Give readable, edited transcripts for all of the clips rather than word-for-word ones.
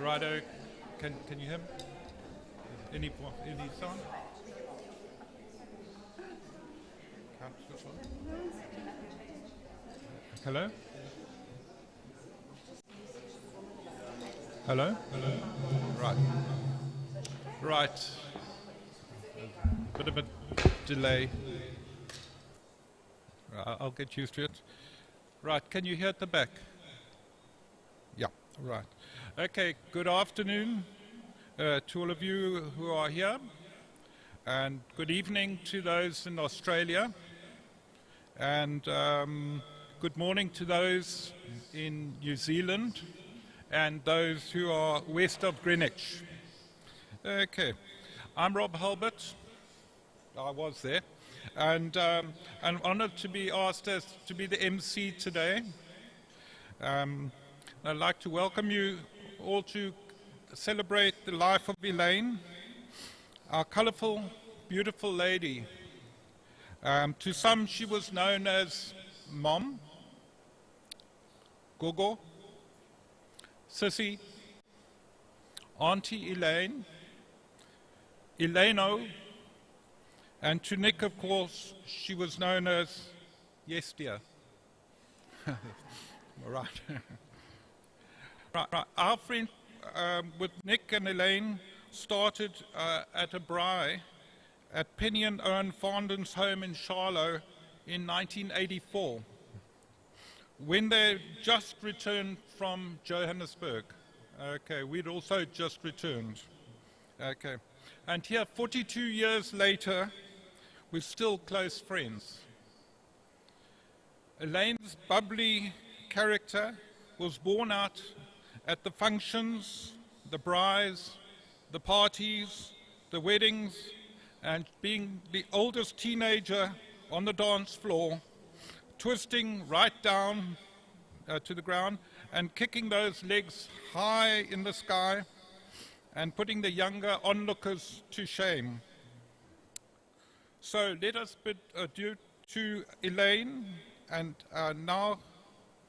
Righto, can you hear me? Any sound? Hello? Hello? Right. Right. Bit of a delay. I'll get used to it. Right, can you hear at the back? Yeah, right. Okay, good afternoon to all of you who are here, and good evening to those in Australia, and good morning to those in New Zealand, and those who are west of Greenwich. Okay, I'm Rob Halbert. I was there, and I'm honoured to be asked to be the MC today. I'd like to welcome you all to celebrate the life of Elaine, our colourful, beautiful lady. To some, she was known as Mom, Gogo, Sissy, Auntie Elaine, Elaino, and to Nick, of course, she was known as Yes Dear. Right. Right. Our friend with Nick and Elaine started at a braai at Penny and Owen Fondon's home in Charlotte in 1984, when they just returned from Johannesburg. Okay, we'd also just returned. Okay, and here 42 years later, we're still close friends. Elaine's bubbly character was born out at the functions, the braais, the parties, the weddings, and being the oldest teenager on the dance floor, twisting right down to the ground and kicking those legs high in the sky and putting the younger onlookers to shame. So let us bid adieu to Elaine and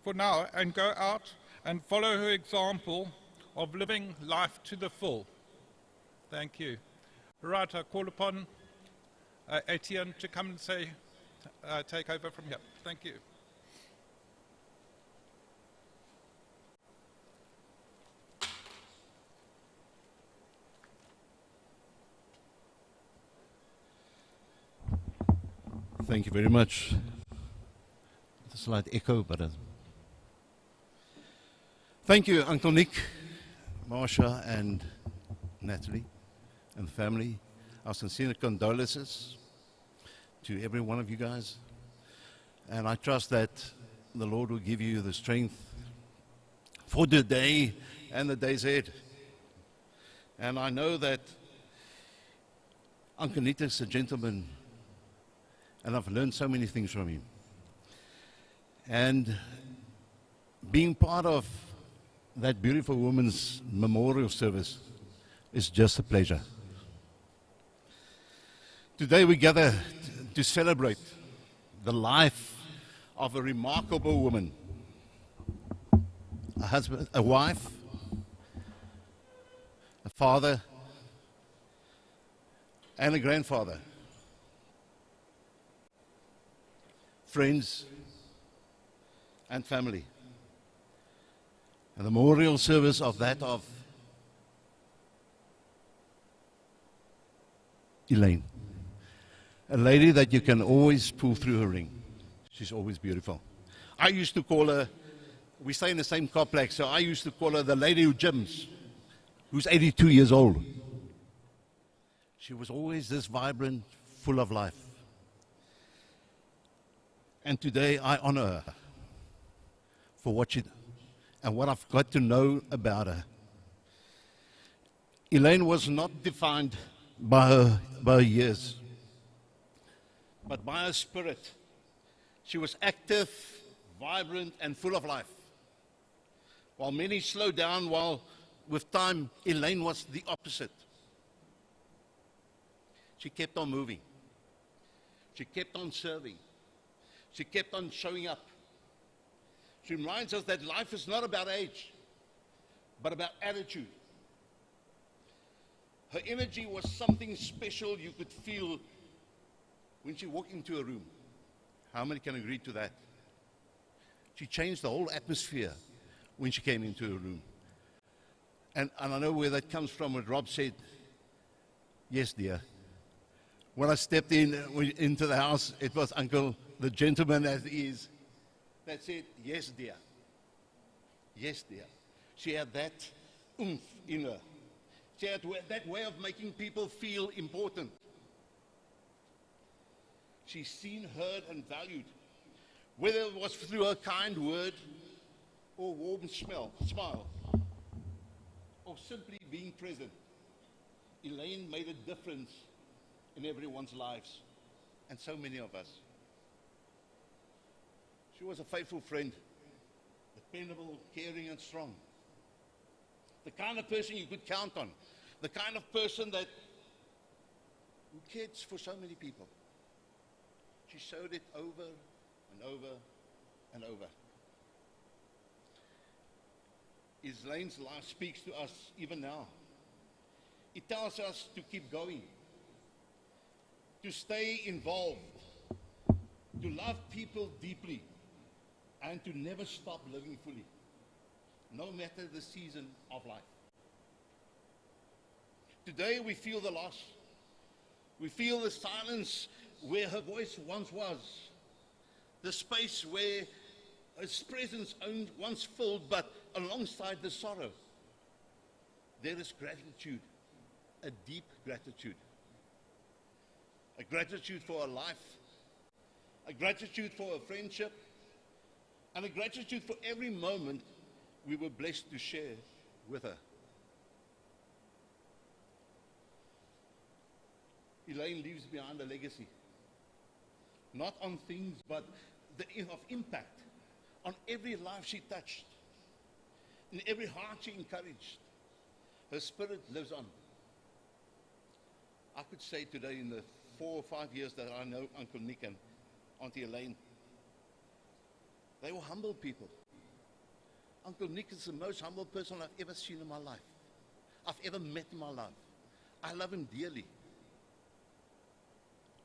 for now, and go out and follow her example of living life to the full. Thank you. Right, I call upon Etienne to come and say, take over from here. Thank you. Thank you very much. A slight echo, but thank you, Uncle Nick, Marsha, and Natalie, and the family. Our sincere condolences to every one of you guys. And I trust that the Lord will give you the strength for the day and the days ahead. And I know that Uncle Nick is a gentleman, and I've learned so many things from him. And being part of that beautiful woman's memorial service is just a pleasure. Today we gather to celebrate the life of a remarkable woman, a husband, a wife, a father, and a grandfather, friends, and family. And the memorial service of that of Elaine, a lady that you can always pull through her ring. She's always beautiful. I used to call her, we stay in the same complex, so I used to call her the lady who gyms, who's 82 years old. She was always this vibrant, full of life. And today I honor her for what she did and what I've got to know about her. Elaine was not defined by her years, but by her spirit. She was active, vibrant, and full of life. While many slowed down, with time, Elaine was the opposite. She kept on moving. She kept on serving. She kept on showing up. She reminds us that life is not about age, but about attitude. Her energy was something special you could feel when she walked into a room. How many can agree to that? She changed the whole atmosphere when she came into a room. And I know where that comes from, what Rob said. Yes, dear. When I stepped into the house, it was Uncle, the gentleman as he is, that said, yes, dear. Yes, dear. She had that oomph in her. She had that way of making people feel important. She's seen, heard, and valued, whether it was through her kind word or warm smile, or simply being present. Elaine made a difference in everyone's lives, and so many of us. She was a faithful friend, dependable, caring, and strong. The kind of person you could count on. The kind of person who cared for so many people. She showed it over and over and over. Elaine's life speaks to us even now. It tells us to keep going, to stay involved, to love people deeply, and to never stop living fully, no matter the season of life. Today we feel the loss. We feel the silence where her voice once was, the space where her presence once filled, but alongside the sorrow, there is gratitude, a deep gratitude. A gratitude for her life, a gratitude for her friendship, and a gratitude for every moment we were blessed to share with her. Elaine leaves behind a legacy, not on things, but of impact on every life she touched, in every heart she encouraged. Her spirit lives on. I could say today, in the 4 or 5 years that I know Uncle Nick and Auntie Elaine, they were humble people. Uncle Nick is the most humble person I've ever seen in my life, I've ever met in my life. I love him dearly.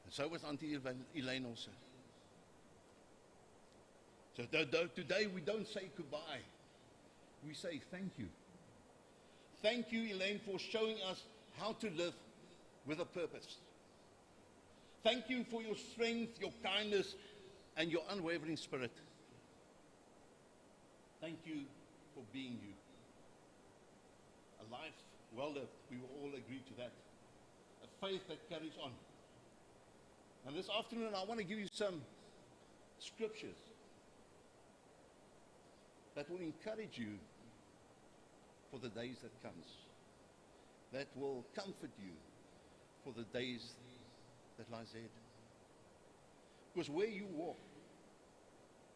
And so was Auntie Elaine also. So today we don't say goodbye. We say thank you. Thank you, Elaine, for showing us how to live with a purpose. Thank you for your strength, your kindness, and your unwavering spirit. Thank you for being you. A life well lived, we will all agree to that. A faith that carries on. And this afternoon I want to give you some scriptures that will encourage you for the days that comes, that will comfort you for the days that lies ahead. Because where you walk,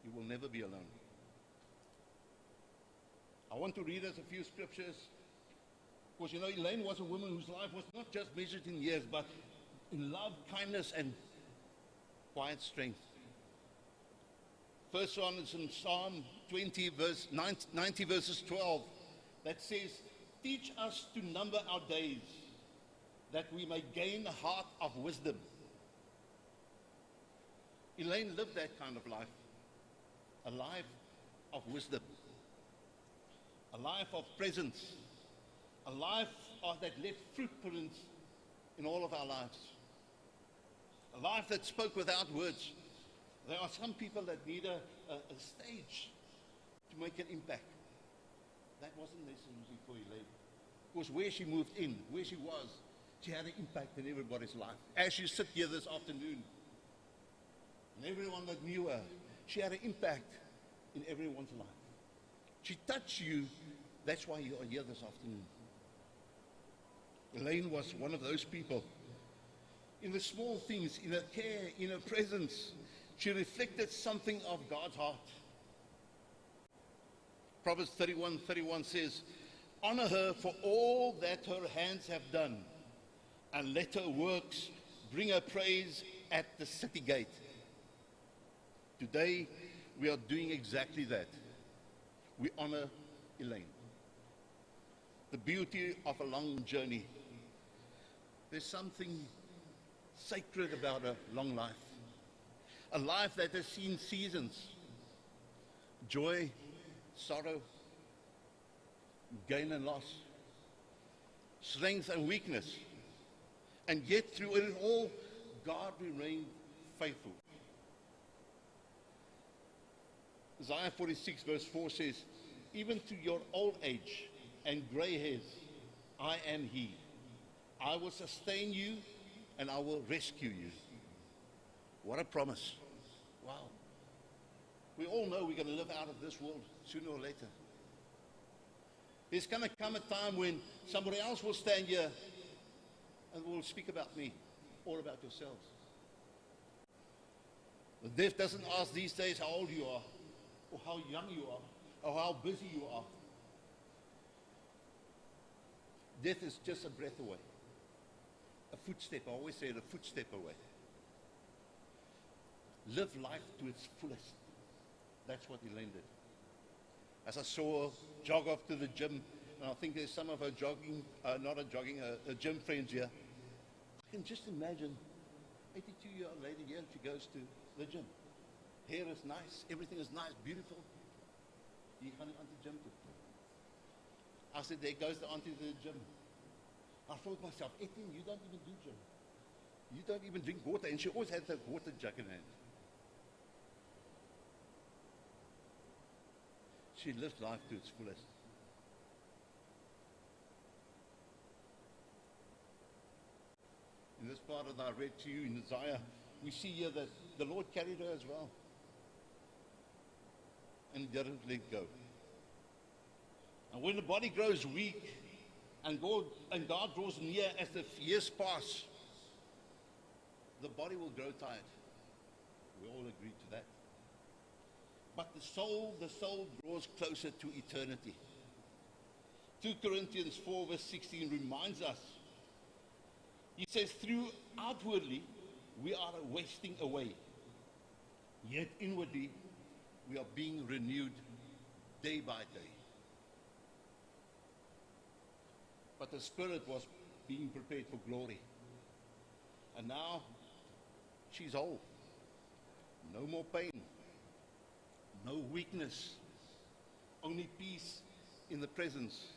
you will never be alone. I want to read us a few scriptures, because you know, Elaine was a woman whose life was not just measured in years, but in love, kindness, and quiet strength. First one is in Psalm 90 verses 12, that says, teach us to number our days, that we may gain a heart of wisdom. Elaine lived that kind of life, a life of wisdom, a life of presence, a life that left footprints in all of our lives, a life that spoke without words. There are some people that need a stage to make an impact. That wasn't necessary for Elaine. Because where she moved in, where she was, she had an impact in everybody's life. As you sit here this afternoon, and everyone that knew her, she had an impact in everyone's life. She touched you, that's why you are here this afternoon. Elaine was one of those people. In the small things, in her care, in her presence, she reflected something of God's heart. Proverbs 31:31 says, honor her for all that her hands have done, and let her works bring her praise at the city gate. Today, we are doing exactly that. We honor Elaine. The beauty of a long journey, There's something sacred about a long life. A life that has seen seasons, joy, sorrow, gain and loss, strength and weakness. And yet through it all, God remained faithful. Isaiah 46 verse 4 says, even to your old age and gray hairs, I am He. I will sustain you and I will rescue you. What a promise. Wow. We all know we're going to live out of this world sooner or later. There's going to come a time when somebody else will stand here and will speak about me, or about yourselves. The deaf doesn't ask these days how old you are, or how young you are, or how busy you are. Death is just a breath away. A footstep, I always say it, a footstep away. Live life to its fullest. That's what Elaine did. As I saw her jog off to the gym, and I think there's some of her jogging, a gym friends here. I can just imagine 82-year-old lady here, she goes to the gym. Hair is nice, everything is nice, beautiful. You gaan die auntie gym toe. I said, there goes the auntie to the gym. I thought to myself, Etienne, you don't even do gym. You don't even drink water. And she always had that water jug in hand. She lived life to its fullest. In this part that I read to you in Isaiah, we see here that the Lord carried her as well. And He didn't let go. And when the body grows weak, and God draws near as the years pass, the body will grow tired. We all agree to that. But the soul draws closer to eternity. 2 Corinthians 4 verse 16 reminds us. He says, through outwardly we are wasting away, yet inwardly we are being renewed day by day. But the spirit was being prepared for glory. And now she's whole. No more pain. No weakness. Only peace in the presence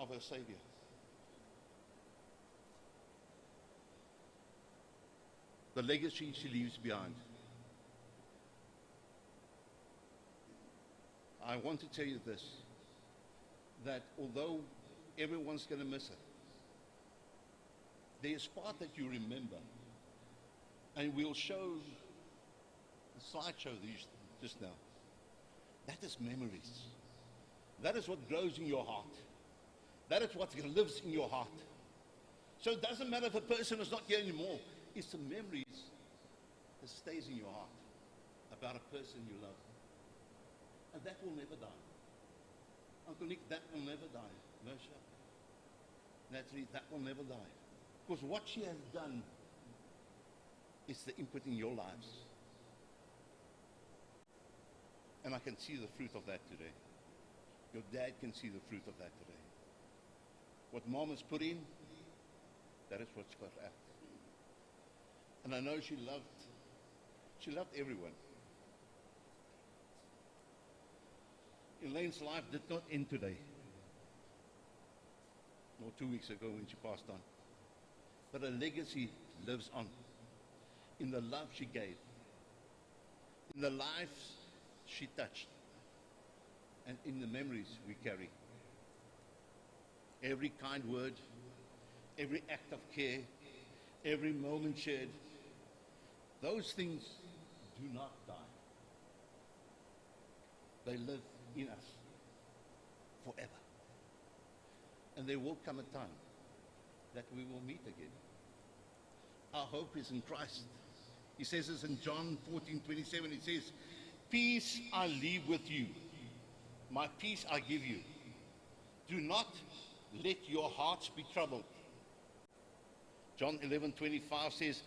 of her Savior. The legacy she leaves behind. I want to tell you this, that although everyone's going to miss her, there's part that you remember, and we'll show the slideshow just now. That is memories. That is what grows in your heart. That is what lives in your heart. So it doesn't matter if a person is not here anymore. It's the memories that stays in your heart about a person you love. And that will never die. Uncle Nick, that will never die. Mersha, Natalie, that will never die. Because what she has done is the input in your lives. And I can see the fruit of that today. Your dad can see the fruit of that today. What mom has put in, that is what's got out. And I know she loved everyone. Elaine's life did not end today, nor 2 weeks ago when she passed on. But her legacy lives on in the love she gave, in the lives she touched, and in the memories we carry. Every kind word, every act of care, every moment shared, those things do not die. They live in us forever. And there will come a time that we will meet again. Our hope is in Christ. He says this in John 14:27. He says, peace I leave with you. My peace I give you. Do not let your hearts be troubled. John 11:25 says,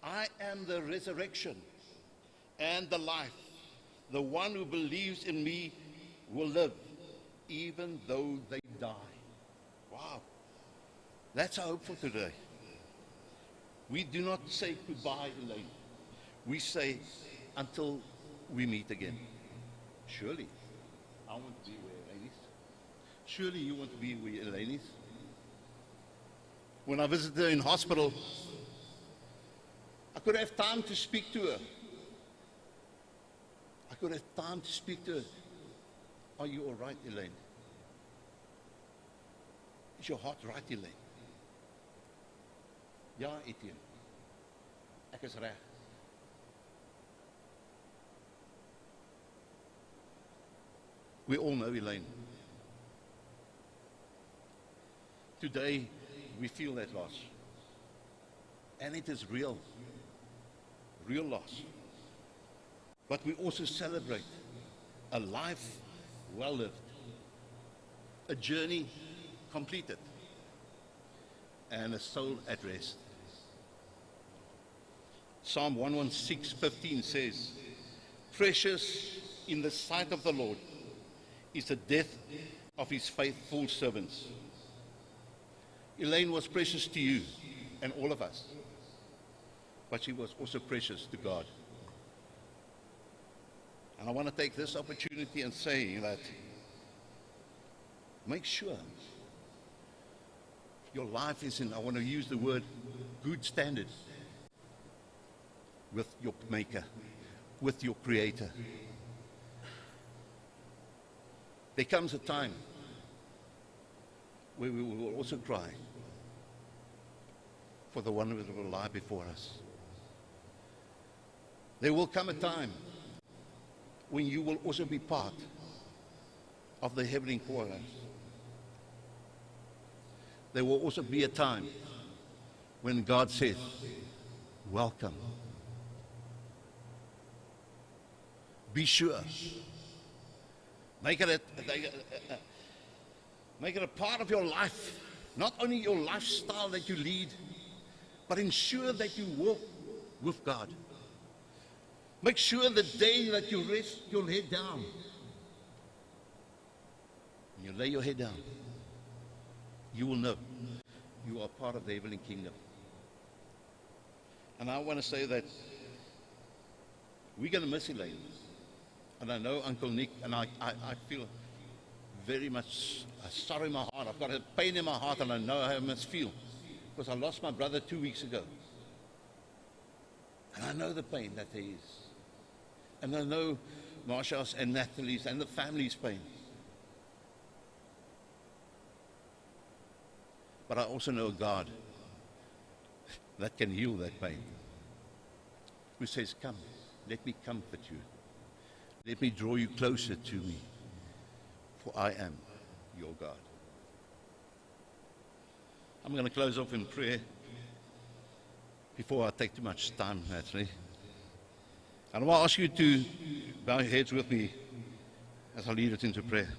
I am the resurrection and the life. The one who believes in me will live, even though they die. Wow. That's our hope for today. We do not say goodbye, Elaine. We say until we meet again. Surely, I want to be where Elaine is. Surely you want to be where Elaine is. When I visited her in hospital, I could have time to speak to her. I could have time to speak to her. Are you all right, Elaine? Is your heart right, Elaine? Ja, Etienne. Ek is reg. We all know Elaine. Today, we feel that loss. And it is real. Real loss. But we also celebrate a life well lived. A journey completed. And a soul at rest. Psalm 116:15 says, "Precious in the sight of the Lord is the death of his faithful servants." Elaine was precious to you and all of us, but she was also precious to God. And I want to take this opportunity and say that make sure your life is in, I want to use the word, good standard with your Maker, with your Creator. There comes a time where we will also cry for the one that will lie before us. There will come a time when you will also be part of the heavenly chorus. There will also be a time when God says, welcome. Be sure. Make it a part of your life. Not only your lifestyle that you lead, but ensure that you walk with God. Make sure the day that you rest your head down, and you lay your head down, you will know you are part of the heavenly kingdom. And I want to say that we're going to miss Elaine. And I know Uncle Nick, and I feel very much sorry in my heart. I've got a pain in my heart, and I know how I must feel. Because I lost my brother 2 weeks ago. And I know the pain that there is. And I know Marsha's and Natalie's and the family's pain. But I also know a God that can heal that pain. Who says, come, let me comfort you. Let me draw you closer to me, for I am your God. I'm going to close off in prayer before I take too much time, Natalie. And I want to ask you to bow your heads with me as I lead it into prayer.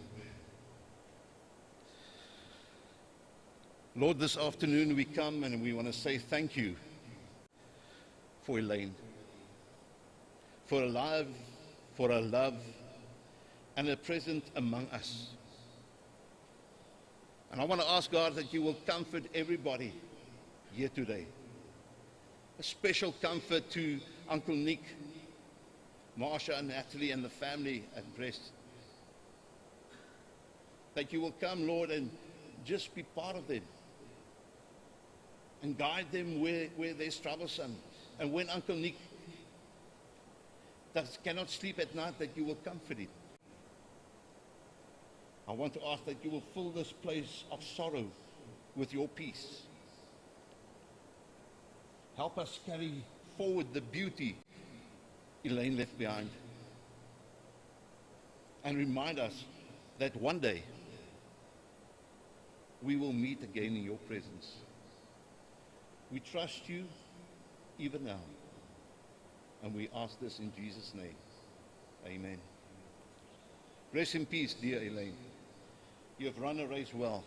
Lord, this afternoon we come and we want to say thank you for Elaine, for her life, for her love, and her presence among us. And I want to ask God that you will comfort everybody here today. A special comfort to Uncle Nick, Marsha and Natalie and the family at Brest. That you will come, Lord, and just be part of them. And guide them where there's troublesome. And when Uncle Nick cannot sleep at night, that you will comfort him. I want to ask that you will fill this place of sorrow with your peace. Help us carry forward the beauty Elaine left behind. And remind us that one day we will meet again in your presence. We trust you even now. And we ask this in Jesus' name. Amen. Rest in peace, dear Elaine. You have run a race well.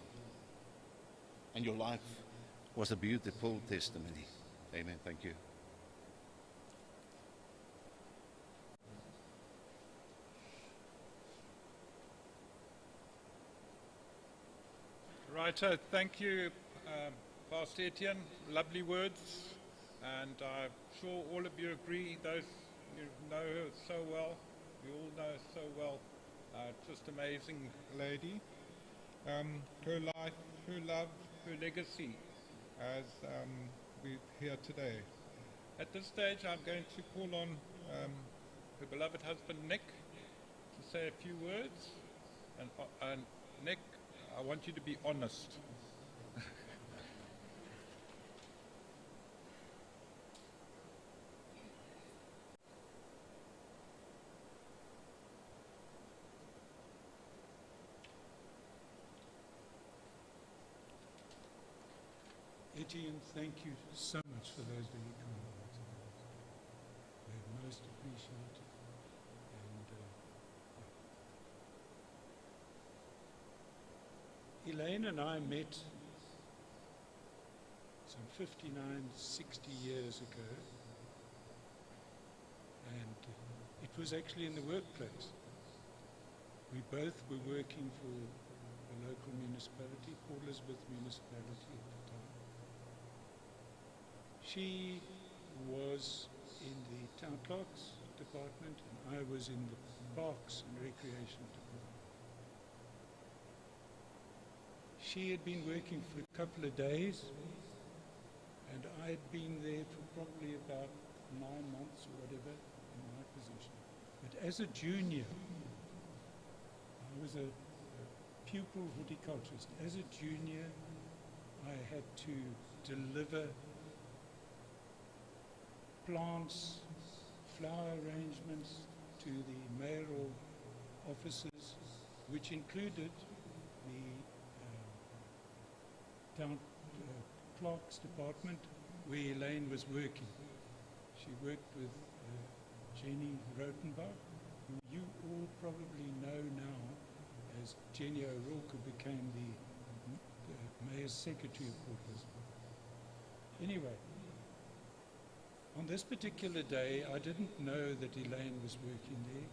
And your life was a beautiful testimony. Amen. Thank you. Right, thank you, Pastor Etienne, lovely words, and I'm sure all of you agree, those you know her so well, you all know her so well, just amazing lady. Her life, her love, her legacy, as we hear today. At this stage, I'm going to call on her beloved husband, Nick, to say a few words. And Nick, I want you to be honest. Etienne, thank you so much for those very kind words. They're most appreciated. And Elaine and I met some 59, 60 years ago, and it was actually in the workplace. We both were working for a local municipality, Port Elizabeth Municipality at the time. She was in the town clerk's department and I was in the parks and recreation department. She had been working for a couple of days and I had been there for probably about 9 months or whatever in my position. But as a junior, I was a pupil horticulturist. As a junior, I had to deliver plants, flower arrangements to the mayoral offices, which included the town clerk's department where Elaine was working. She worked with Jenny Rotenbach, who you all probably know now as Jenny O'Rourke, who became the mayor's secretary of Port Elizabeth. Anyway, on this particular day, I didn't know that Elaine was working there,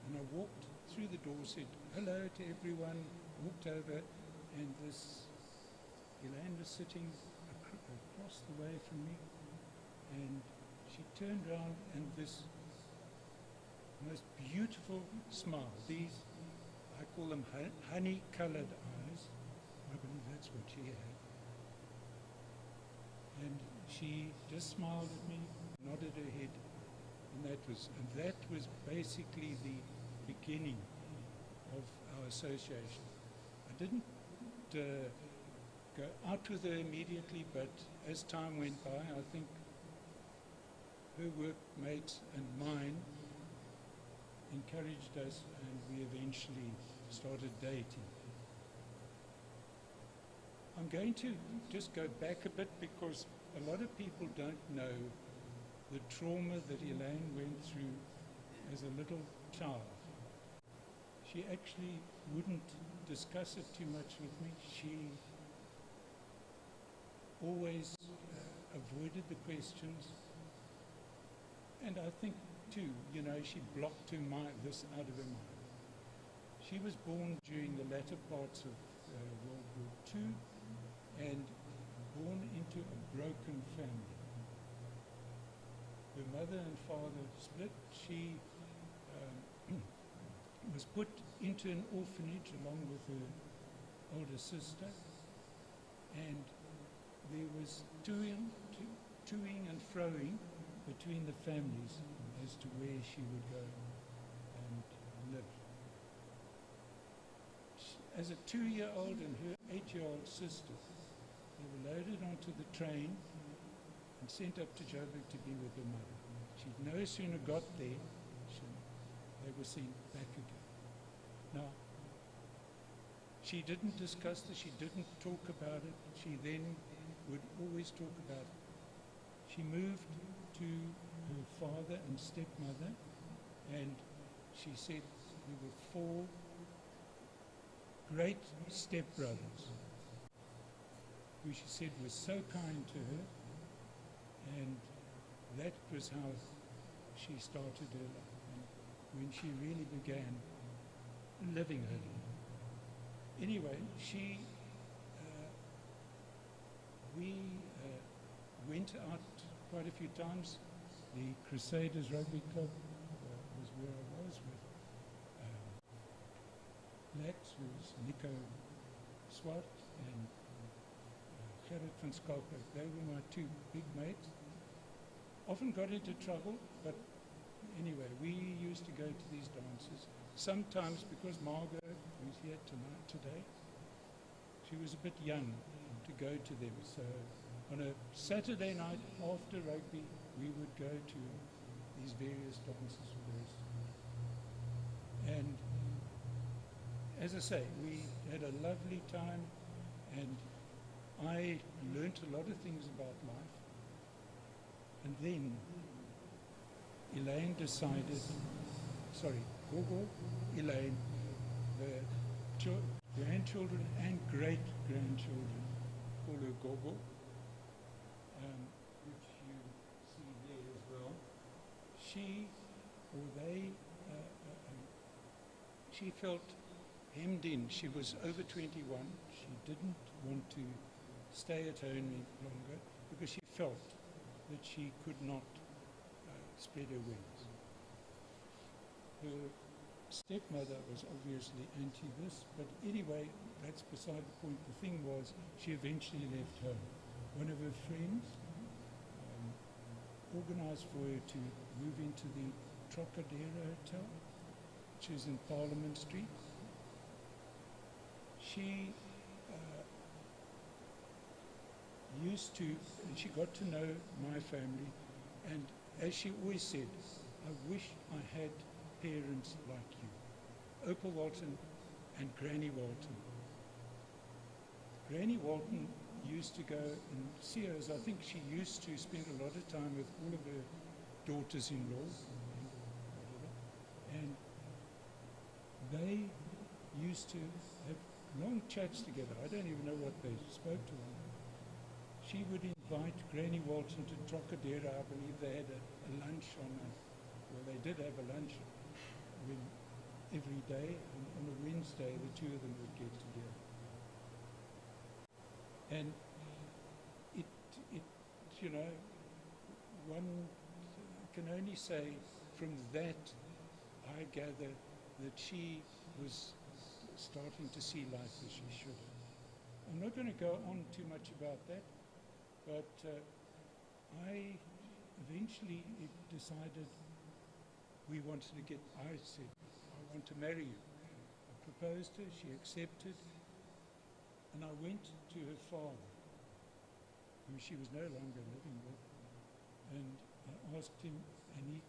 and I walked through the door, said hello to everyone, walked over, and this Elaine was sitting across the way from me, and she turned around and this most beautiful smile, these, I call them honey-colored eyes, I believe that's what she had, and she just smiled at me, nodded her head, and that was basically the beginning of our association. I didn't go out with her immediately, but as time went by, I think her workmates and mine encouraged us, and we eventually started dating. I'm going to just go back a bit because a lot of people don't know the trauma that Elaine went through as a little child. She actually wouldn't discuss it too much with me. She always avoided the questions. And I think too, she blocked this out of her mind. She was born during the latter parts of World War II and born into a broken family. Her mother and father split. She was put into an orphanage along with her older sister, and there was toing and froing between the families as to where she would go and live. As a 2-year-old and her 8-year-old sister, they were loaded onto the train and sent up to Joburg to be with her mother. She'd no sooner got there, they were sent back again. Now, she didn't discuss this, she didn't talk about it, she then would always talk about it. She moved to her father and stepmother, and she said there were 4 great stepbrothers who she said were so kind to her, and that was how she started her life, and when she really began living her life. Anyway, she we went out quite a few times. The Crusaders Rugby Club was where I was with Lex, who's Nico Swart, and Gerrit van Skalker. They were my two big mates. Often got into trouble, but anyway, we used to go to these dances. Sometimes because Margot, who's here today, she was a bit young to go to them. So on a Saturday night after rugby, we would go to these various dances with her. And as I say, we had a lovely time, and I learnt a lot of things about life. And then Elaine decided, Gogo, Elaine, the grandchildren and great-grandchildren call her Gogo, which you see there as well. She felt hemmed in. She was over 21. She didn't want to stay at home any longer because she felt that she could not spread her wings. Her stepmother was obviously anti this, but anyway, that's beside the point. The thing was, she eventually left home. One of her friends organized for her to move into the Trocadero Hotel, which is in Parliament Street. She she got to know my family, and as she always said, I wish I had parents like you. Opal Walton and Granny Walton. Granny Walton used to go and see her, as I think she used to spend a lot of time with all of her daughters-in-law, and they used to have long chats together. I don't even know what they spoke to one another. She would invite Granny Walton to Trocadero. I believe they had a lunch they did have a lunch every day, and on a Wednesday the two of them would get together. And one can only say from that I gather that she was starting to see life as she should have. I'm not going to go on too much about that, but I eventually decided I said, I want to marry you. I proposed her, she accepted, and I went to her father, who she was no longer living with, and I asked him, and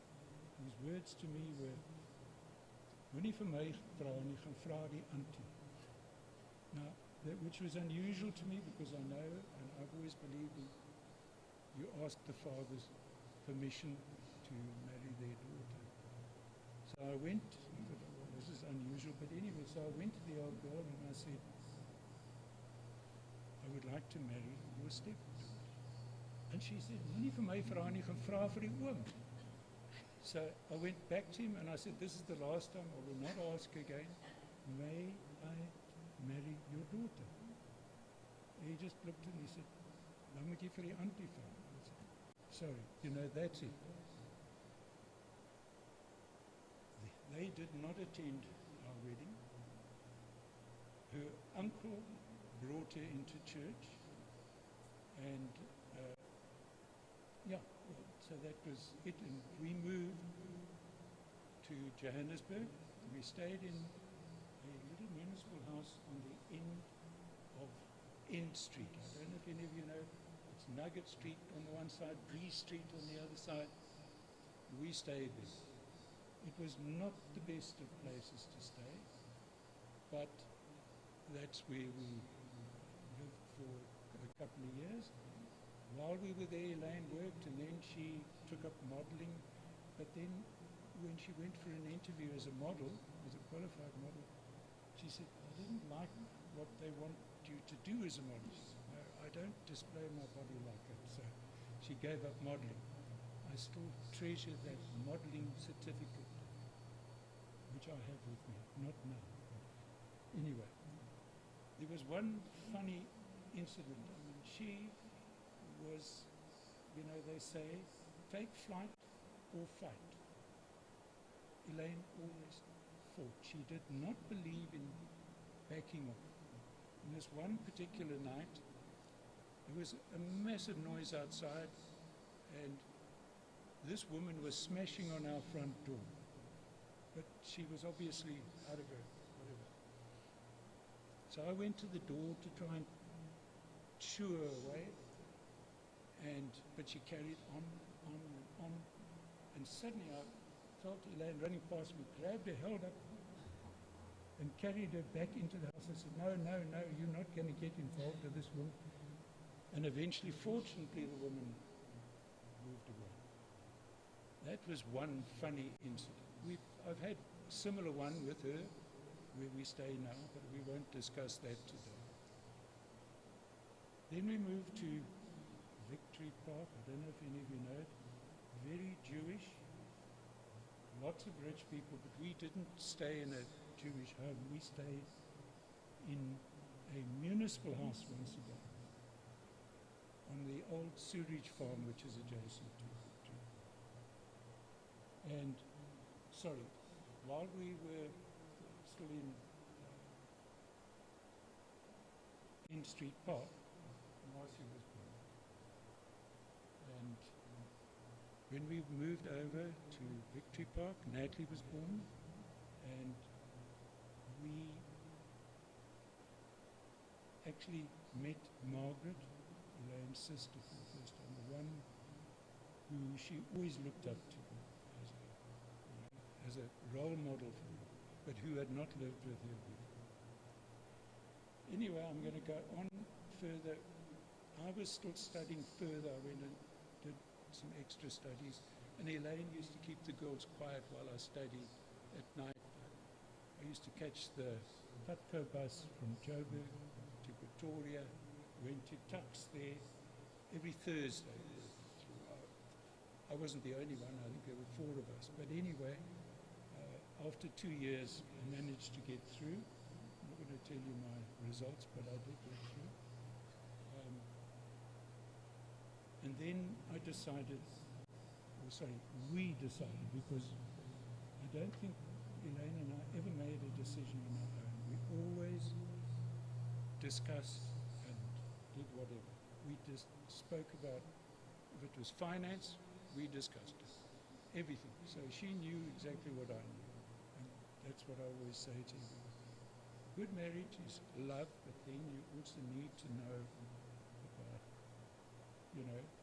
his words to me were, "Moenie vir my vra nie, gaan vra die auntie." Now, which was unusual to me because I know, and I've always believed you ask the father's permission to marry their daughter. So I went, this is unusual, but anyway, so I went to the old girl and I said, I would like to marry your stepdaughter. And she said, "Moenie vir my vra nie, gaan vra vir die oom." So I went back to him and I said, "This is the last time, I will not ask again. May I marry your daughter?" And he just looked at me and he said, "Dan moet jy vir die auntie vra." I said, "Sorry, that's it." They did not attend our wedding. Her uncle brought her into church, and so that was it. And we moved to Johannesburg. We stayed in a little municipal house on the end of End Street. I don't know if any of you know, it's Nugget Street on the one side, Bree Street on the other side. We stayed there. It was not the best of places to stay, but that's where we lived for a couple of years. While we were there, Elaine worked, and then she took up modeling. But then when she went for an interview as a model, as a qualified model, she said, "I didn't like what they want you to do as a model." She said, "No, I don't display my body like that." So she gave up modeling. I still treasure that modeling certificate, which I have with me, not now. Anyway, there was one funny incident. I mean, she was, they say, take flight or fight. Elaine always fought. She did not believe in backing off. And this one particular night, there was a massive noise outside, and this woman was smashing on our front door. But she was obviously out of her, whatever. So I went to the door to try and shoo her away, but she carried on, and suddenly I felt Elaine running past me, grabbed her, held up, and carried her back into the house. I said, no, you're not going to get involved with this woman. And eventually, fortunately, the woman moved away. That was one funny incident. I've had a similar one with her, where we stay now, but we won't discuss that today. Then we moved to Victory Park. I don't know if any of you know it. Very Jewish. Lots of rich people, but we didn't stay in a Jewish home. We stayed in a municipal house once again on the old sewage farm, which is adjacent to Victory. And, while we were still in Street Park, Marcy was born. And when we moved over to Victory Park, Natalie was born, and we actually met Margaret, Elaine's sister, for the first time, the one who she always looked up to as a role model for her, but who had not lived with her before. Anyway, I'm going to go on further. I was still studying further. I went and did some extra studies, and Elaine used to keep the girls quiet while I studied at night. I used to catch the Patco bus from Joburg to Pretoria, went to Tux there every Thursday. I wasn't the only one. I think there were 4 of us. But anyway, after 2 years, I managed to get through. I'm not going to tell you my results, but I did get through. And then I decided, we decided, because I don't think Elaine and I ever made a decision on our own. We always discussed and did whatever. We just spoke about, if it was finance, we discussed it. Everything. So she knew exactly what I knew. And that's what I always say to you. Good marriage is love, but then you also need to know about,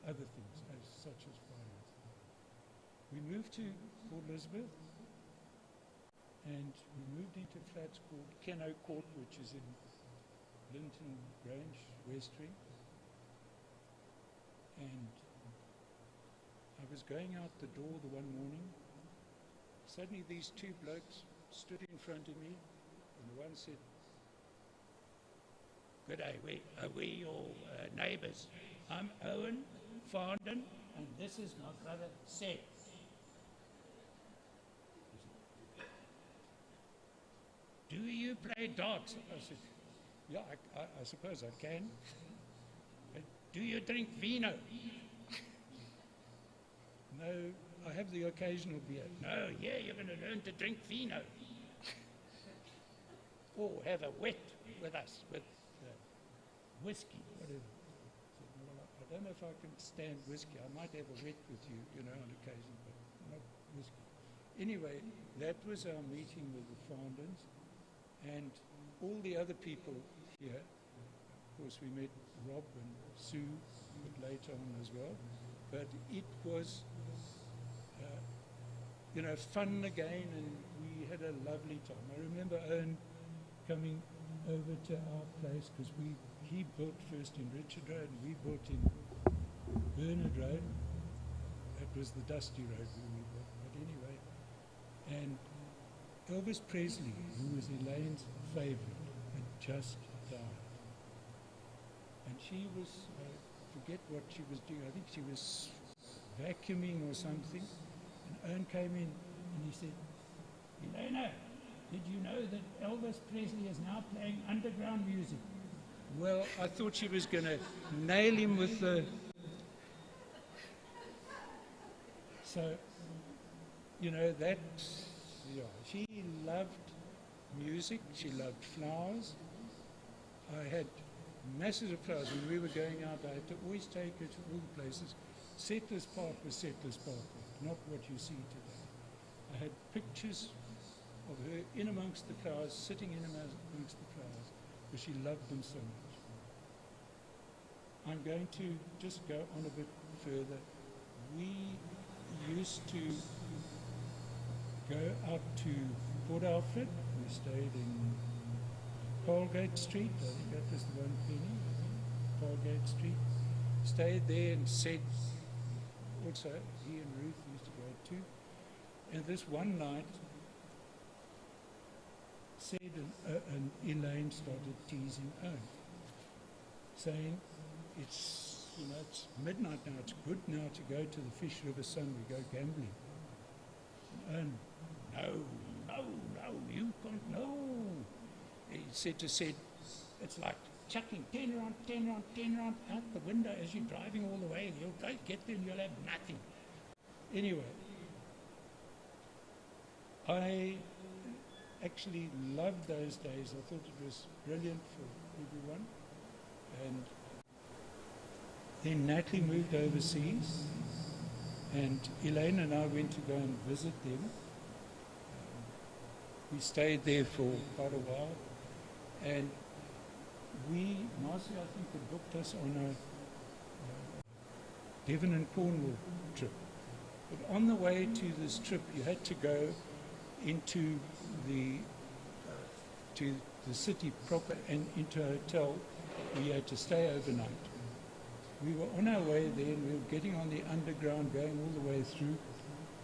other things, such as finance. We moved to Port Elizabeth, and we moved into flats called Kenno Court, which is in Linton Grange, Westring. And I was going out the door the one morning. Suddenly these 2 blokes stood in front of me, and the one said, "Good day, are we your neighbours? I'm Owen Fondon, and this is my brother Seth." "Do you play darts?" I said, "Yeah, I suppose I can." "Do you drink vino?" "No, I have the occasional beer." "No, yeah, you're going to learn to drink vino." "Or have a wet with us, with whiskey, whatever." I said, "Well, I don't know if I can stand whiskey. I might have a wet with you, on occasion, but not whiskey." Anyway, that was our meeting with the Fondens, and all the other people here. Of course, we met Rob and Sue a bit later on as well, but it was fun again, and we had a lovely time. I remember Owen coming over to our place, because he built first in Richard Road and we built in Bernard Road. That was the dusty road where we built. But anyway, and Elvis Presley, who was Elaine's favourite, had just died. And she was, I forget what she was doing, I think she was vacuuming or something. And Owen came in and he said, "Elaine, did you know that Elvis Presley is now playing underground music?" Well, I thought she was going to nail him with the So, you know, that, yeah, she loved music, she loved flowers. I had masses of flowers. When we were going out, I had to always take her to all the places. Settlers Park was Settlers Park, not what you see today. I had pictures of her in amongst the flowers, sitting in amongst the flowers, because she loved them so much. I'm going to just go on a bit further. We used to go out to Port Alfred. We stayed in Colgate Street. I think that was the one penny. Colgate Street. Stayed there and said, also he and Ruth used to go too. And this one night, said and Elaine started teasing Owen, saying, it's, you know, it's midnight now, it's good now to go to the Fish River Sun, we go gambling. And no, you can't, no. He said, it's like chucking 10 rand out the window as you're driving all the way. You'll get there and you'll have nothing. Anyway, I actually loved those days. I thought it was brilliant for everyone. And then Natalie moved overseas, and Elaine and I went to go and visit them. We stayed there for quite a while, and Marcy, I think, had booked us on a Devon and Cornwall trip. But on the way to this trip, you had to go into to the city proper and into a hotel where you had to stay overnight. We were on our way there and we were getting on the underground, going all the way through,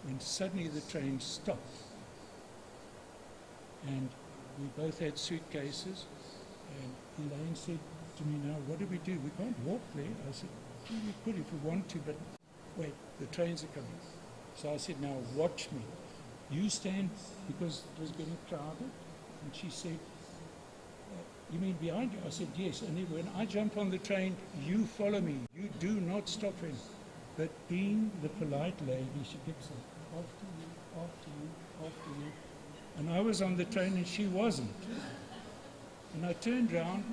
when suddenly the train stopped. And we both had suitcases, and Elaine said to me, now what do we do? We can't walk there. I said, well, we could if we want to, but wait, the trains are coming. So I said, now watch me. You stand, because it was getting crowded. And she said, you mean behind you? I said, yes. And then when I jump on the train, you follow me. You do not stop him. But being the polite lady, she kept saying, after you, after you, after you. And I was on the train and she wasn't. And I turned round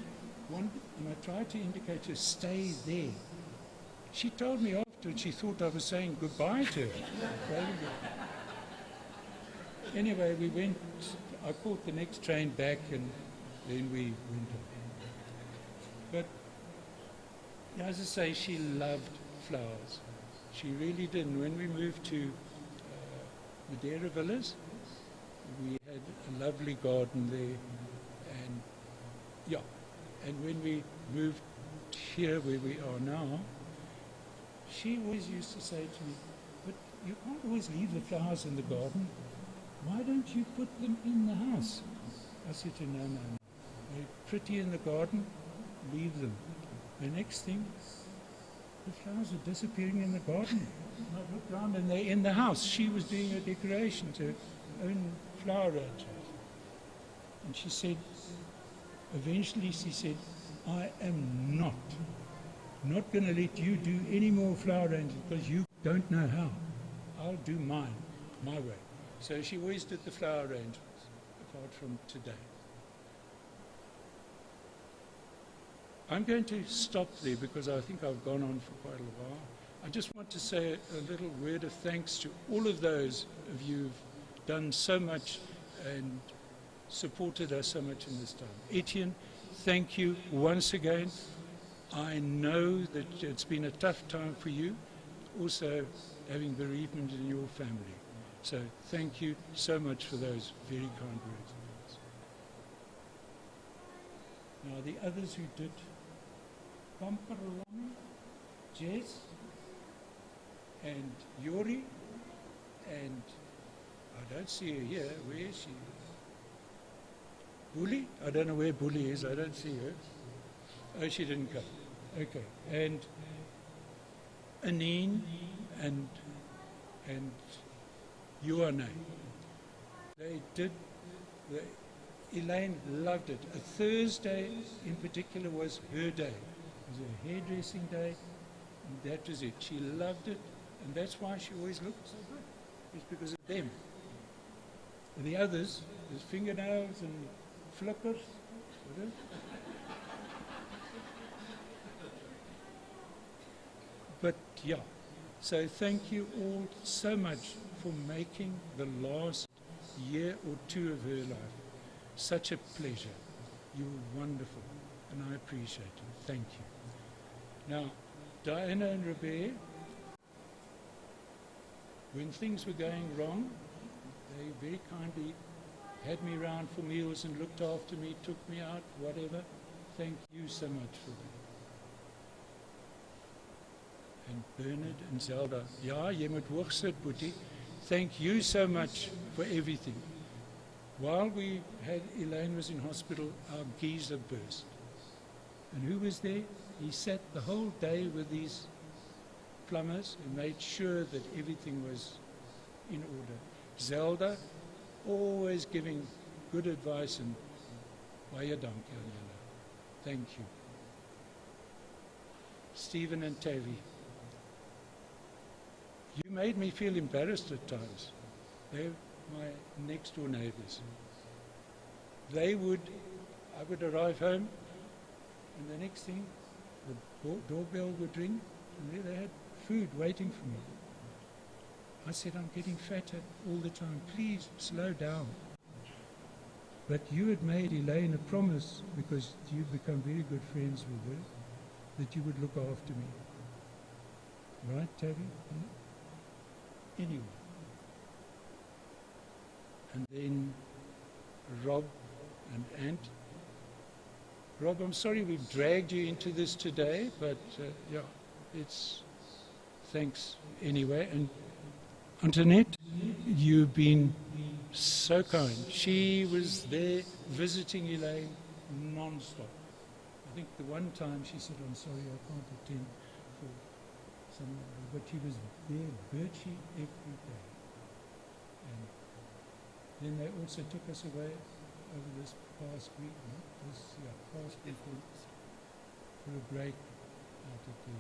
and I tried to indicate to her, stay there. She told me afterwards she thought I was saying goodbye to her. Anyway, we went, I caught the next train back and then we went on. But as I say, she loved flowers. She really did. And when we moved to Madeira Villas, we had a lovely garden there. And yeah, and when we moved here where we are now, she always used to say to me, but you can't always leave the flowers in the garden. Why don't you put them in the house? I said to her, no. They're pretty in the garden, leave them. The next thing, the flowers are disappearing in the garden. I looked around and they're in the house. She was doing her decorations, her own flower arrangements. And she said, eventually she said, I am not going to let you do any more flower arrangements because you don't know how. I'll do mine, my way. So she always did the flower arrangements, apart from today. I'm going to stop there because I think I've gone on for quite a while. I just want to say a little word of thanks to all of those of you who've done so much and supported us so much in this time. Etienne, thank you once again. I know that it's been a tough time for you, also having bereavement in your family. So thank you so much for those very kind words. Now the others who did, Pamperlami, Jess, and Yuri, and I don't see her here. Where is she? Bully? I don't know where Bully is. I don't see her. Oh, she didn't come. Okay. And Anine and Ioane. They did. Elaine loved it. A Thursday in particular was her day. It was a hairdressing day. And that was it. She loved it. And that's why she always looked so good. It's because of them. And the others, there's fingernails and flippers. Whatever. But yeah, so thank you all so much for making the last year or two of her life such a pleasure. You were wonderful, and I appreciate it. Thank you. Now, Diana and Robert, when things were going wrong, they very kindly had me round for meals and looked after me, took me out, whatever. Thank you so much for that. And Bernard and Zelda, ja, jy moet hoog sit, Boetie. Thank you so much for everything. While Elaine was in hospital, our geyser burst. And who was there? He sat the whole day with these plumbers and made sure that everything was in order. Zelda, always giving good advice, and baie dankie aan julle. Thank you. Stephen and Tavi, you made me feel embarrassed at times. They're my next door neighbors. I would arrive home, and the next thing, the doorbell would ring, and there they had food waiting for me. I said, I'm getting fatter all the time. Please slow down. But you had made Elaine a promise, because you've become very good friends with her, that you would look after me. Right, Tabby? Anyway. And then Rob and Ant. Rob, I'm sorry we've dragged you into this today, but yeah, it's thanks anyway. And Antoinette, you've been so kind. She was there visiting Elaine non-stop. I think the one time she said, I'm sorry, I can't attend for some, but she was there virtually every day. And then they also took us away over this past week, past weekend for a break out at the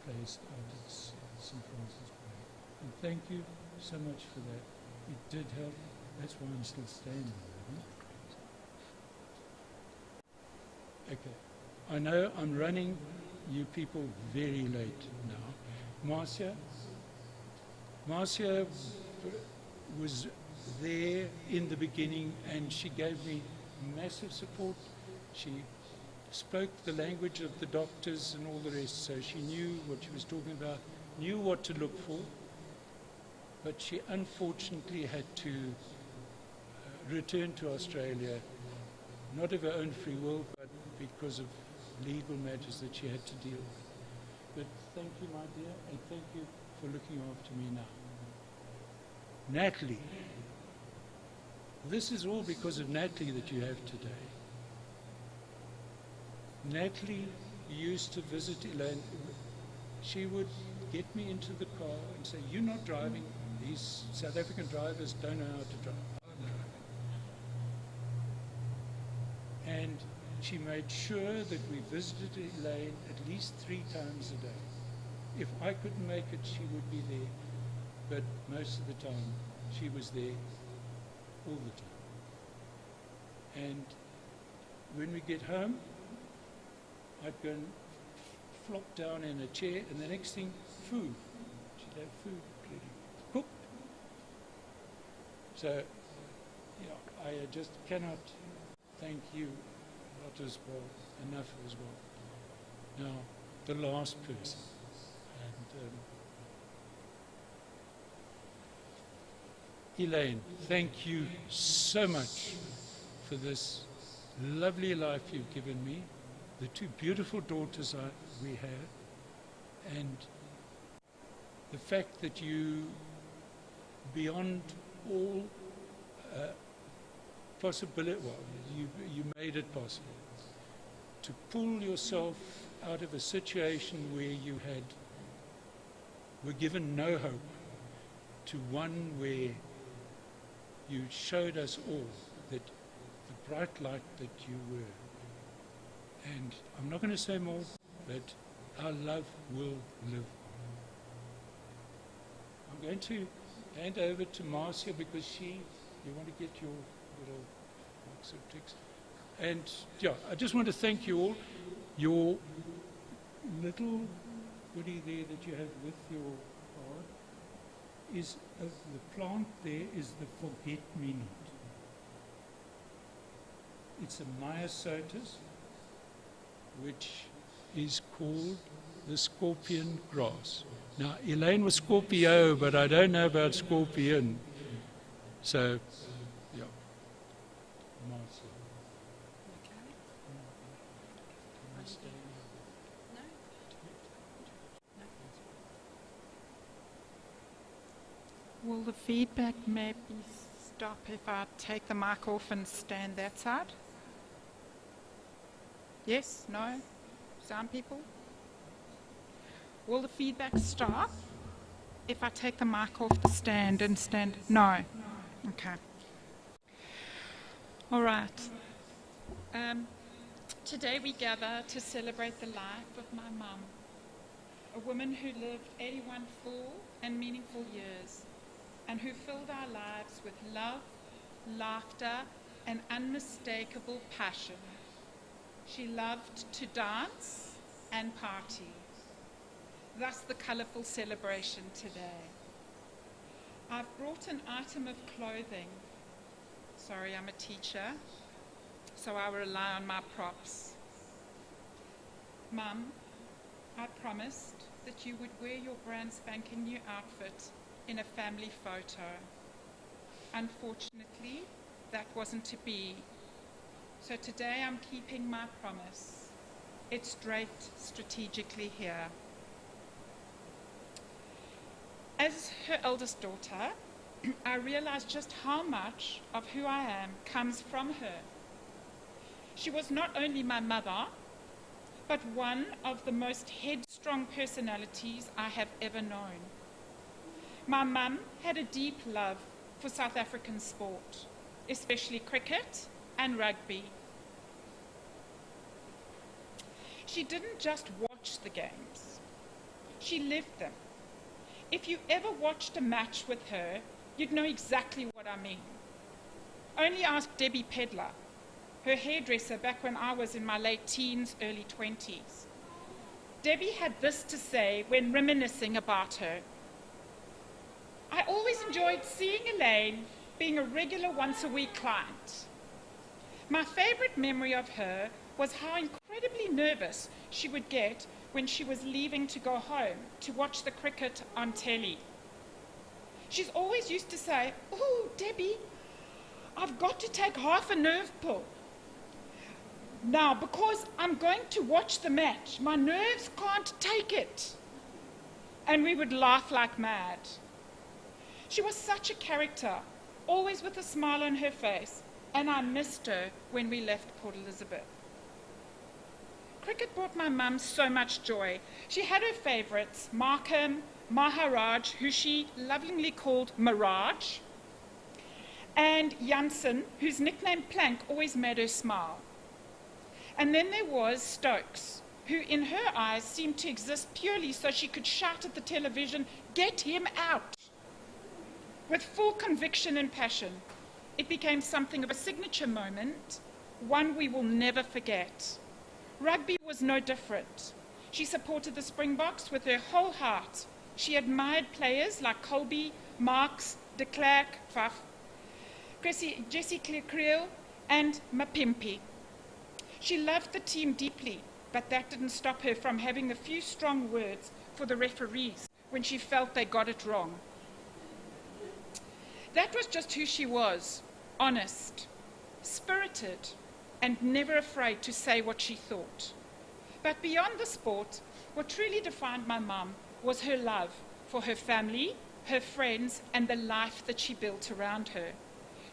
place out at St. Francis Bay. And thank you so much for that. It did help. That's why I'm still standing there. Okay. I know I'm running you people very late now. Marcia was there in the beginning, and she gave me massive support. She spoke the language of the doctors and all the rest, so she knew what she was talking about, knew what to look for. But she unfortunately had to return to Australia, not of her own free will, but because of legal matters that she had to deal with. But thank you, my dear, and thank you for looking after me now. Natalie. This is all because of Natalie that you have today. Natalie used to visit Elaine. She would get me into the car and say, you're not driving. These South African drivers don't know how to drive. I'm driving. And she made sure that we visited Elaine at least 3 times a day. If I couldn't make it, she would be there. But most of the time, she was there all the time. And when we get home, I'd go and flop down in a chair, and the next thing, food. She'd have food ready, cooked. So, I just cannot thank you not as well, enough as well. Now, the last person. And Elaine, thank you so much for this lovely life you've given me, the 2 beautiful daughters we have, and the fact that you, beyond all possibility, you made it possible to pull yourself out of a situation where you were given no hope to one where you showed us all that the bright light that you were. And I'm not going to say more, but our love will live on. going to hand over to Marcia because you want to get your little box of text. And yeah, I just want to thank you all. Your little goodie there that you have with your card is, the plant there is the forget-me-not. It's a myosotis, which is called the scorpion grass. Now, Elaine was Scorpio, but I don't know about scorpion. So, yeah. Marcia. Will the feedback maybe stop if I take the mic off and stand that side? Yes? No? Sound people? Will the feedback stop if I take the mic off the stand and stand? No? Okay. All right. Today we gather to celebrate the life of my mum, a woman who lived 81 full and meaningful years, and who filled our lives with love, laughter, and unmistakable passion. She loved to dance and party. Thus the colourful celebration today. I've brought an item of clothing. Sorry, I'm a teacher, so I rely on my props. Mum, I promised that you would wear your brand spanking new outfit in a family photo. Unfortunately, that wasn't to be. So today I'm keeping my promise. It's draped strategically here. As her eldest daughter, I realized just how much of who I am comes from her. She was not only my mother, but one of the most headstrong personalities I have ever known. My mum had a deep love for South African sport, especially cricket and rugby. She didn't just watch the games, she lived them. If you ever watched a match with her, you'd know exactly what I mean. Only ask Debbie Pedler, her hairdresser back when I was in my late teens, early 20s. Debbie had this to say when reminiscing about her. I always enjoyed seeing Elaine being a regular once-a-week client. My favorite memory of her was how incredibly nervous she would get when she was leaving to go home to watch the cricket on telly. She's always used to say, "Oh, Debbie, I've got to take half a nerve pill. Now, because I'm going to watch the match, my nerves can't take it." And we would laugh like mad. She was such a character, always with a smile on her face, and I missed her when we left Port Elizabeth. Cricket brought my mum so much joy. She had her favourites, Markham, Maharaj, who she lovingly called Mirage, and Janssen, whose nickname Plank always made her smile. And then there was Stokes, who in her eyes seemed to exist purely so she could shout at the television, "Get him out!" With full conviction and passion, it became something of a signature moment, one we will never forget. Rugby was no different. She supported the Springboks with her whole heart. She admired players like Colby, Marks, de Klerk, Faf, Jessie Creel, and Mapimpi. She loved the team deeply, but that didn't stop her from having a few strong words for the referees when she felt they got it wrong. That was just who she was, honest, spirited, and never afraid to say what she thought. But beyond the sport, what truly defined my mum was her love for her family, her friends, and the life that she built around her.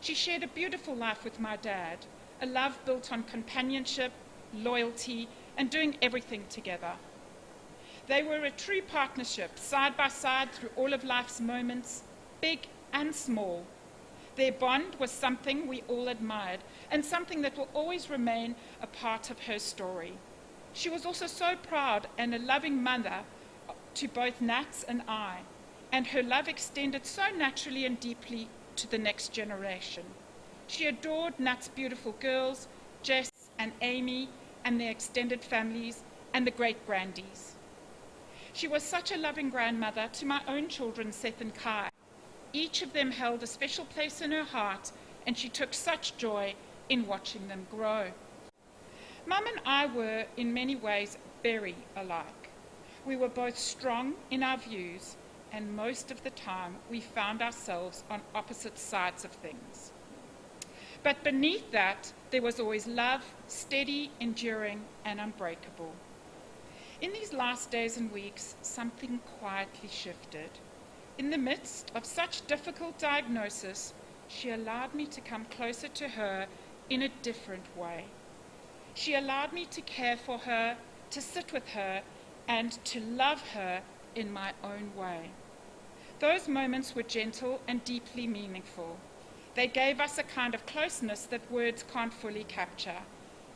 She shared a beautiful life with my dad, a love built on companionship, loyalty, and doing everything together. They were a true partnership, side by side through all of life's moments, big and small. Their bond was something we all admired, and something that will always remain a part of her story. She was also so proud and a loving mother to both Nats and I. and her love extended so naturally and deeply to the next generation. She adored Nat's beautiful girls, Jess and Amy, and their extended families, and the great-grandies. She was such a loving grandmother to my own children, Seth and Kai. Each of them held a special place in her heart, and she took such joy in watching them grow. Mum and I were, in many ways, very alike. We were both strong in our views, and most of the time we found ourselves on opposite sides of things. But beneath that, there was always love, steady, enduring, and unbreakable. In these last days and weeks, something quietly shifted. In the midst of such difficult diagnosis, she allowed me to come closer to her in a different way. She allowed me to care for her, to sit with her, and to love her in my own way. Those moments were gentle and deeply meaningful. They gave us a kind of closeness that words can't fully capture.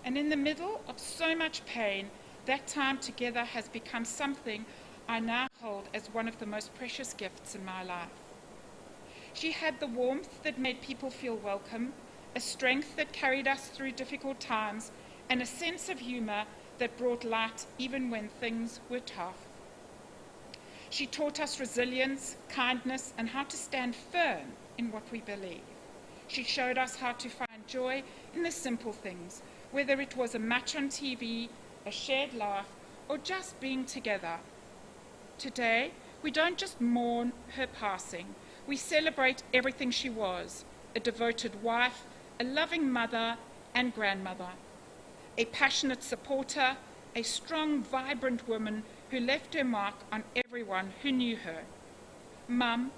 And in the middle of so much pain, that time together has become something I now hold as one of the most precious gifts in my life. She had the warmth that made people feel welcome, a strength that carried us through difficult times, and a sense of humor that brought light even when things were tough. She taught us resilience, kindness, and how to stand firm in what we believe. She showed us how to find joy in the simple things, whether it was a match on TV, a shared laugh, or just being together. Today, we don't just mourn her passing. We celebrate everything she was: a devoted wife, a loving mother and grandmother, a passionate supporter, a strong, vibrant woman who left her mark on everyone who knew her. Mum,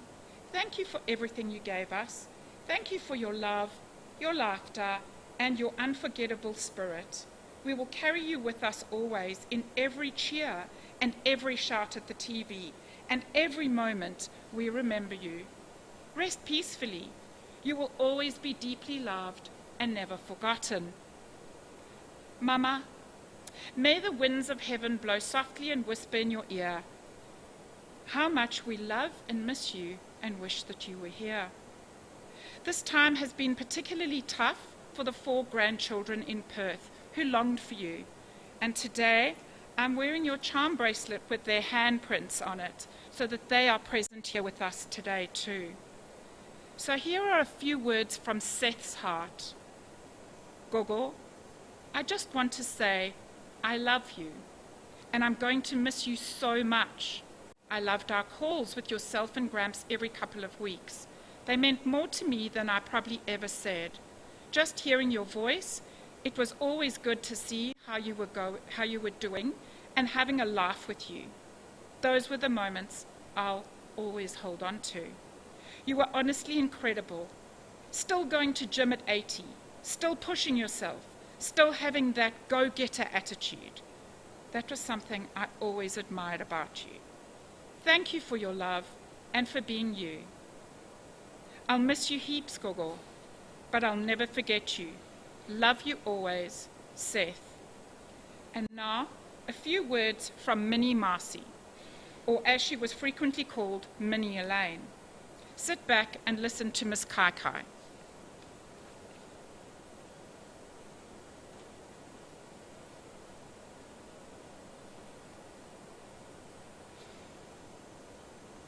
thank you for everything you gave us. Thank you for your love, your laughter, and your unforgettable spirit. We will carry you with us always in every cheer and every shout at the TV, and every moment we remember you. Rest peacefully. You will always be deeply loved and never forgotten. Mama, may the winds of heaven blow softly and whisper in your ear how much we love and miss you and wish that you were here. This time has been particularly tough for the 4 grandchildren in Perth who longed for you, and today I'm wearing your charm bracelet with their handprints on it so that they are present here with us today too. So here are a few words from Seth's heart. Gogo, I just want to say I love you, and I'm going to miss you so much. I loved our calls with yourself and Gramps every couple of weeks. They meant more to me than I probably ever said. Just hearing your voice, it was always good to see how you were doing and having a laugh with you. Those were the moments I'll always hold on to. You were honestly incredible. Still going to gym at 80, still pushing yourself, still having that go-getter attitude. That was something I always admired about you. Thank you for your love and for being you. I'll miss you heaps, Gogo, but I'll never forget you. Love you always, Seth. And now, a few words from Minnie Marcy, or as she was frequently called, Minnie Elaine. Sit back and listen to Miss Kai Kai.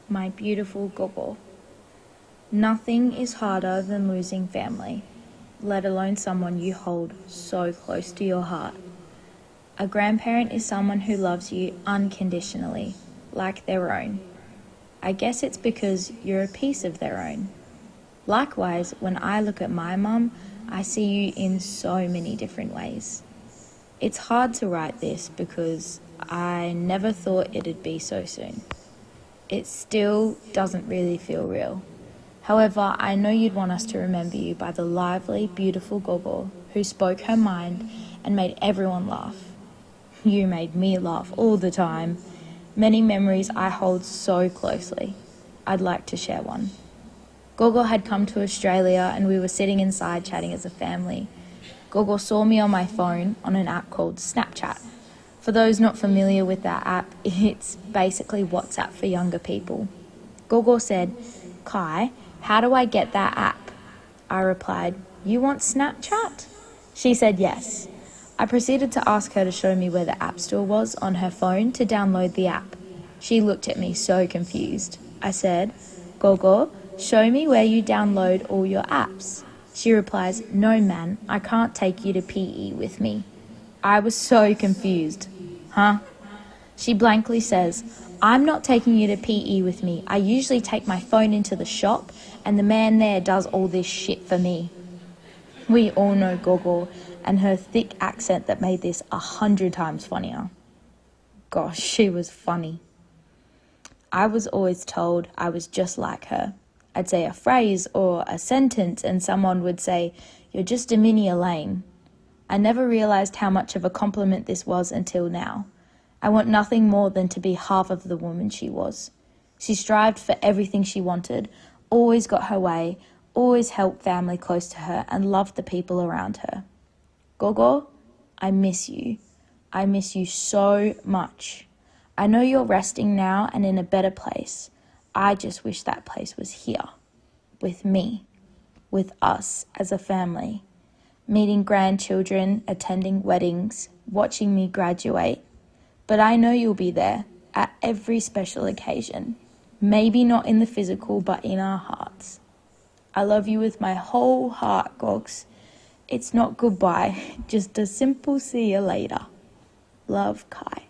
My beautiful Gogo. Nothing is harder than losing family, let alone someone you hold so close to your heart. A grandparent is someone who loves you unconditionally, like their own. I guess it's because you're a piece of their own. Likewise, when I look at my mum, I see you in so many different ways. It's hard to write this because I never thought it'd be so soon. It still doesn't really feel real. However, I know you'd want us to remember you by the lively, beautiful Gogo who spoke her mind and made everyone laugh. You made me laugh all the time. Many memories I hold so closely. I'd like to share one. Gogo had come to Australia and we were sitting inside chatting as a family. Gogo saw me on my phone on an app called Snapchat. For those not familiar with that app, it's basically WhatsApp for younger people. Gogo said, "Kai, how do I get that app?" I replied, "You want Snapchat?" She said yes. I proceeded to ask her to show me where the app store was on her phone to download the app. She looked at me so confused. I said, "Gogo, show me where you download all your apps." She replies, "No man, I can't take you to PE with me." I was so confused. Huh? She blankly says, "I'm not taking you to PE with me. I usually take my phone into the shop and the man there does all this shit for me." We all know Gogo and her thick accent that made this 100 times funnier. Gosh, she was funny. I was always told I was just like her. I'd say a phrase or a sentence and someone would say, "You're just a mini Elaine." I never realised how much of a compliment this was until now. I want nothing more than to be half of the woman she was. She strived for everything she wanted, always got her way, always helped family close to her, and loved the people around her. Gogo, I miss you. I miss you so much. I know you're resting now and in a better place. I just wish that place was here, with me, with us as a family, meeting grandchildren, attending weddings, watching me graduate. But I know you'll be there at every special occasion. Maybe not in the physical, but in our hearts. I love you with my whole heart, Gogs. It's not goodbye, just a simple see you later. Love, Kai.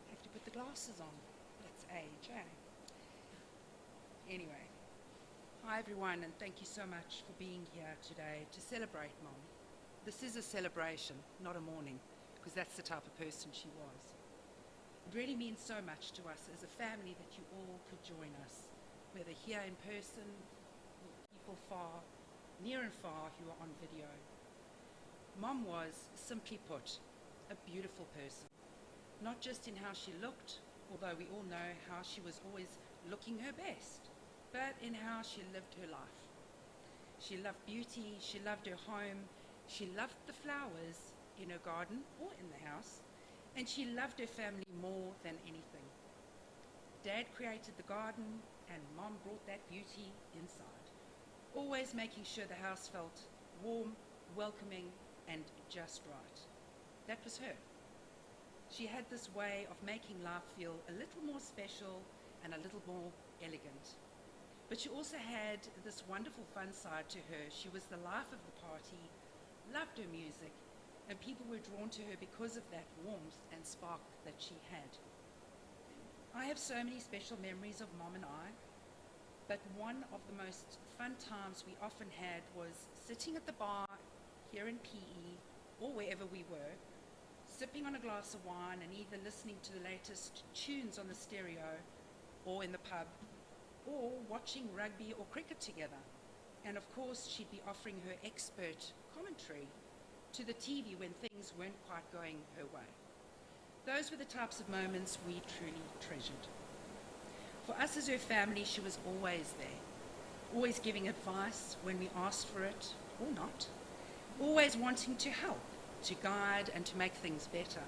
Have to put the glasses on. That's age, eh? Anyway, hi everyone, and thank you so much for being here today to celebrate Mom. This is a celebration, not a mourning, because that's the type of person she was. It really means so much to us as a family that you all could join us, whether here in person or people far, near and far who are on video. Mom was, simply put, a beautiful person, not just in how she looked, although we all know how she was always looking her best, but in how she lived her life. She loved beauty, she loved her home, she loved the flowers in her garden or in the house, and she loved her family more than anything. Dad created the garden, and Mom brought that beauty inside, always making sure the house felt warm, welcoming, and just right. That was her. She had this way of making life feel a little more special and a little more elegant. But she also had this wonderful fun side to her. She was the life of the party, loved her music, and people were drawn to her because of that warmth and spark that she had. I have so many special memories of Mom and I, but one of the most fun times we often had was sitting at the bar here in PE or wherever we were, sipping on a glass of wine and either listening to the latest tunes on the stereo or in the pub, or watching rugby or cricket together. And of course, she'd be offering her expert commentary to the TV when things weren't quite going her way. Those were the types of moments we truly treasured. For us as her family, she was always there, always giving advice when we asked for it or not, always wanting to help, to guide and to make things better.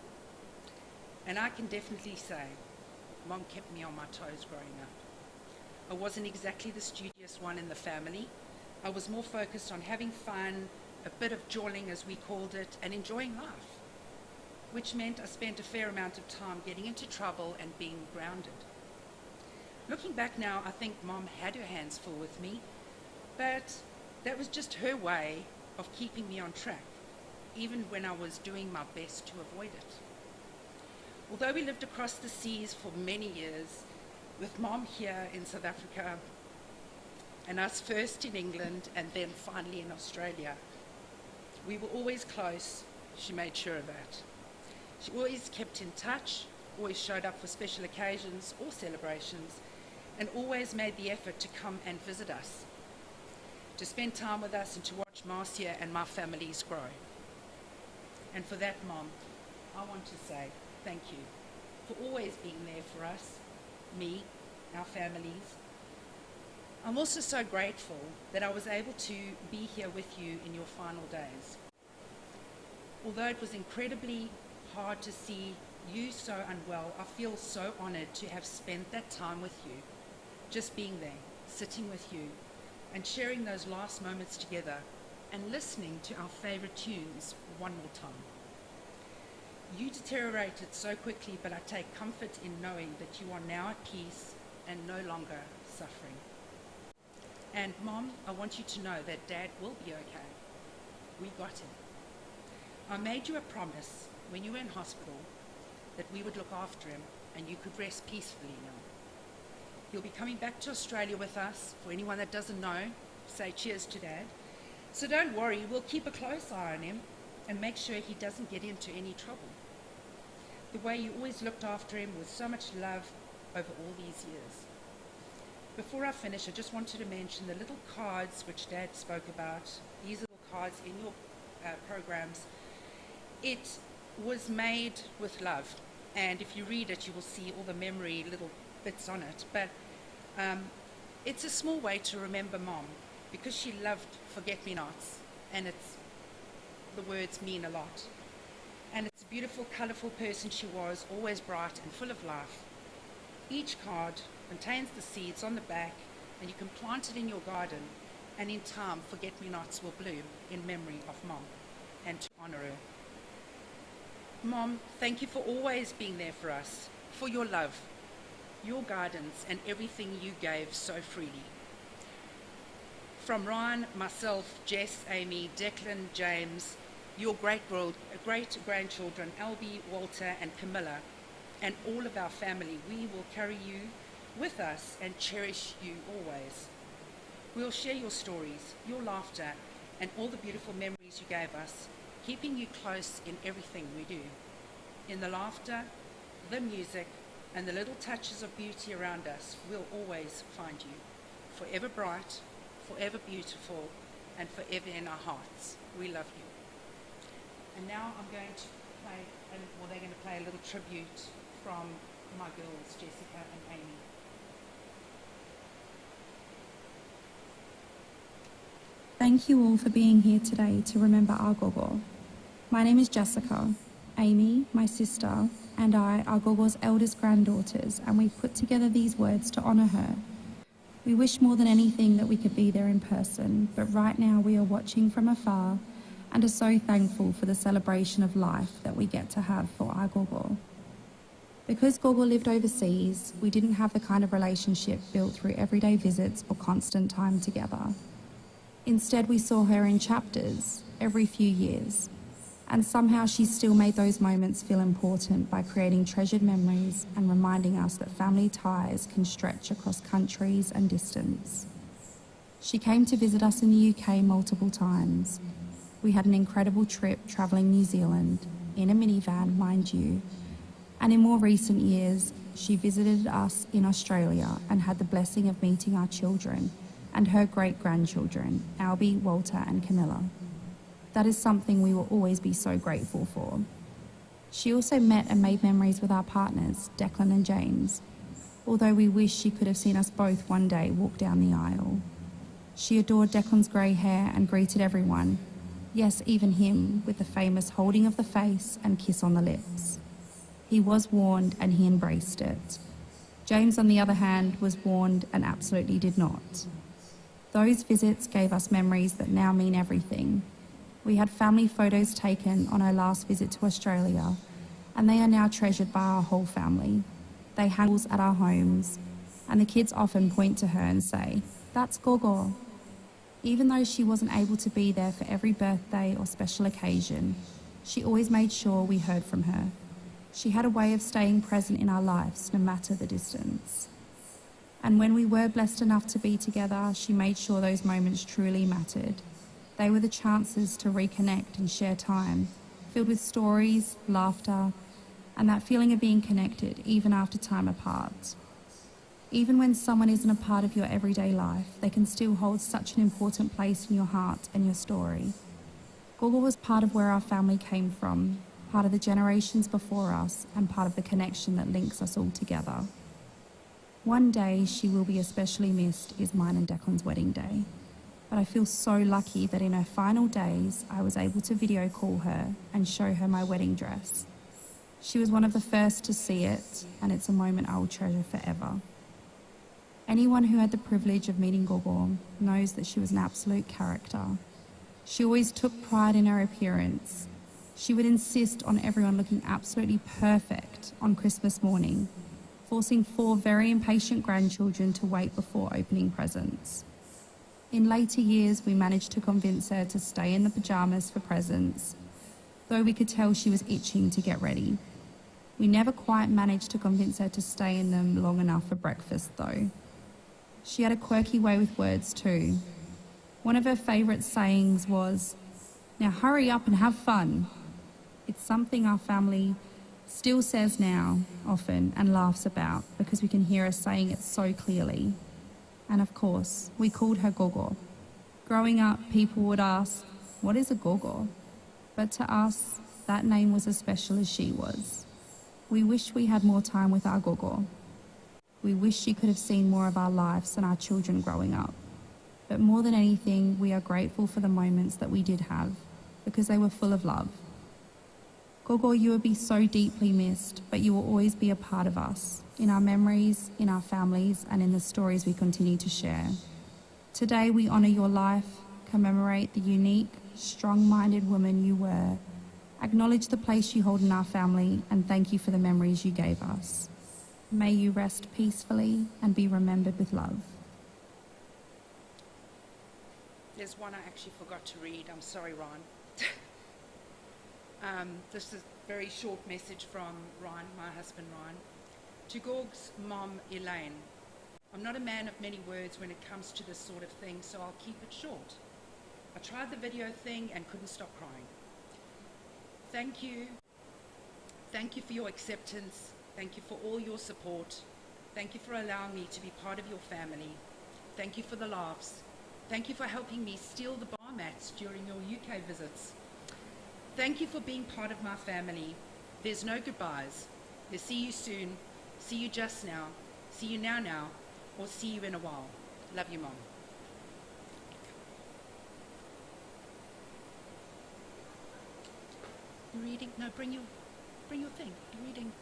And I can definitely say, Mom kept me on my toes growing up. I wasn't exactly the studious one in the family. I was more focused on having fun, a bit of jawling as we called it, and enjoying life, which meant I spent a fair amount of time getting into trouble and being grounded. Looking back now, I think Mom had her hands full with me, but that was just her way of keeping me on track, even when I was doing my best to avoid it. Although we lived across the seas for many years, with Mom here in South Africa, and us first in England and then finally in Australia, we were always close. She made sure of that. She always kept in touch, always showed up for special occasions or celebrations, and always made the effort to come and visit us, to spend time with us and to watch Marcia and my families grow. And for that, Mom, I want to say thank you for always being there for us, me, our families, I'm also so grateful that I was able to be here with you in your final days. Although it was incredibly hard to see you so unwell, I feel so honoured to have spent that time with you, just being there, sitting with you, and sharing those last moments together, and listening to our favourite tunes one more time. You deteriorated so quickly, but I take comfort in knowing that you are now at peace and no longer suffering. And Mom, I want you to know that Dad will be okay. We got him. I made you a promise when you were in hospital that we would look after him and you could rest peacefully now. He'll be coming back to Australia with us. For anyone that doesn't know, say cheers to Dad. So don't worry, we'll keep a close eye on him and make sure he doesn't get into any trouble. The way you always looked after him with so much love over all these years. Before I finish, I just wanted to mention the little cards which Dad spoke about, these little cards in your programs. It was made with love, and if you read it, you will see all the memory little bits on it. But it's a small way to remember Mom, because she loved forget-me-nots, and the words mean a lot. And it's a beautiful, colourful person she was, always bright and full of life. Each card contains the seeds on the back, and you can plant it in your garden, and in time, forget-me-nots will bloom in memory of Mom and to honour her. Mom, thank you for always being there for us, for your love, your guidance, and everything you gave so freely. From Ryan, myself, Jess, Amy, Declan, James, your great-grandchildren, Albie, Walter, and Camilla, and all of our family, we will carry you with us and cherish you always. We'll share your stories, your laughter, and all the beautiful memories you gave us, keeping you close in everything we do. In the laughter, the music, and the little touches of beauty around us, we'll always find you, forever bright, forever beautiful, and forever in our hearts. We love you. And now I'm going to play, they're going to play a little tribute from my girls, Jessica and Amy. Thank you all for being here today to remember our Gogo. My name is Jessica. Amy, my sister, and I are Gogo's eldest granddaughters, and we've put together these words to honour her. We wish more than anything that we could be there in person, but right now we are watching from afar and are so thankful for the celebration of life that we get to have for our Gogo. Because Gogo lived overseas, we didn't have the kind of relationship built through everyday visits or constant time together. Instead, we saw her in chapters every few years, and somehow she still made those moments feel important by creating treasured memories and reminding us that family ties can stretch across countries and distance. She came to visit us in the UK multiple times. We had an incredible trip travelling New Zealand, in a minivan, mind you, and in more recent years, she visited us in Australia and had the blessing of meeting our children and her great-grandchildren, Albie, Walter, and Camilla. That is something we will always be so grateful for. She also met and made memories with our partners, Declan and James, although we wish she could have seen us both one day walk down the aisle. She adored Declan's grey hair and greeted everyone, yes, even him, with the famous holding of the face and kiss on the lips. He was warned and he embraced it. James, on the other hand, was warned and absolutely did not. Those visits gave us memories that now mean everything. We had family photos taken on our last visit to Australia, and they are now treasured by our whole family. They hang at our homes, and the kids often point to her and say, "That's Gogo." Even though she wasn't able to be there for every birthday or special occasion, she always made sure we heard from her. She had a way of staying present in our lives, no matter the distance. And when we were blessed enough to be together, she made sure those moments truly mattered. They were the chances to reconnect and share time, filled with stories, laughter, and that feeling of being connected, even after time apart. Even when someone isn't a part of your everyday life, they can still hold such an important place in your heart and your story. Gogo was part of where our family came from, part of the generations before us, and part of the connection that links us all together. One day she will be especially missed is mine and Declan's wedding day. But I feel so lucky that in her final days, I was able to video call her and show her my wedding dress. She was one of the first to see it, and it's a moment I will treasure forever. Anyone who had the privilege of meeting Gogo knows that she was an absolute character. She always took pride in her appearance. She would insist on everyone looking absolutely perfect on Christmas morning, forcing 4 very impatient grandchildren to wait before opening presents. In later years, we managed to convince her to stay in the pyjamas for presents, though we could tell she was itching to get ready. We never quite managed to convince her to stay in them long enough for breakfast, though. She had a quirky way with words too. One of her favourite sayings was, "Now hurry up and have fun." It's something our family still says now, often, and laughs about because we can hear her saying it so clearly. And of course, we called her Gogo. Growing up, people would ask, "What is a Gogo?" But to us, that name was as special as she was. We wish we had more time with our Gogo. We wish she could have seen more of our lives and our children growing up. But more than anything, we are grateful for the moments that we did have, because they were full of love. Gogo, you will be so deeply missed, but you will always be a part of us, in our memories, in our families, and in the stories we continue to share. Today we honour your life, commemorate the unique, strong-minded woman you were, acknowledge the place you hold in our family, and thank you for the memories you gave us. May you rest peacefully and be remembered with love. There's one I actually forgot to read. I'm sorry, Ron. This is a very short message from Ron, my husband Ron. To Gorg's mom, Elaine. I'm not a man of many words when it comes to this sort of thing, so I'll keep it short. I tried the video thing and couldn't stop crying. Thank you. Thank you for your acceptance. Thank you for all your support. Thank you for allowing me to be part of your family. Thank you for the laughs. Thank you for helping me steal the bar mats during your UK visits. Thank you for being part of my family. There's no goodbyes. There's see you soon, see you just now, see you now, or see you in a while. Love you, Mom. You reading? No, bring your thing. You're reading.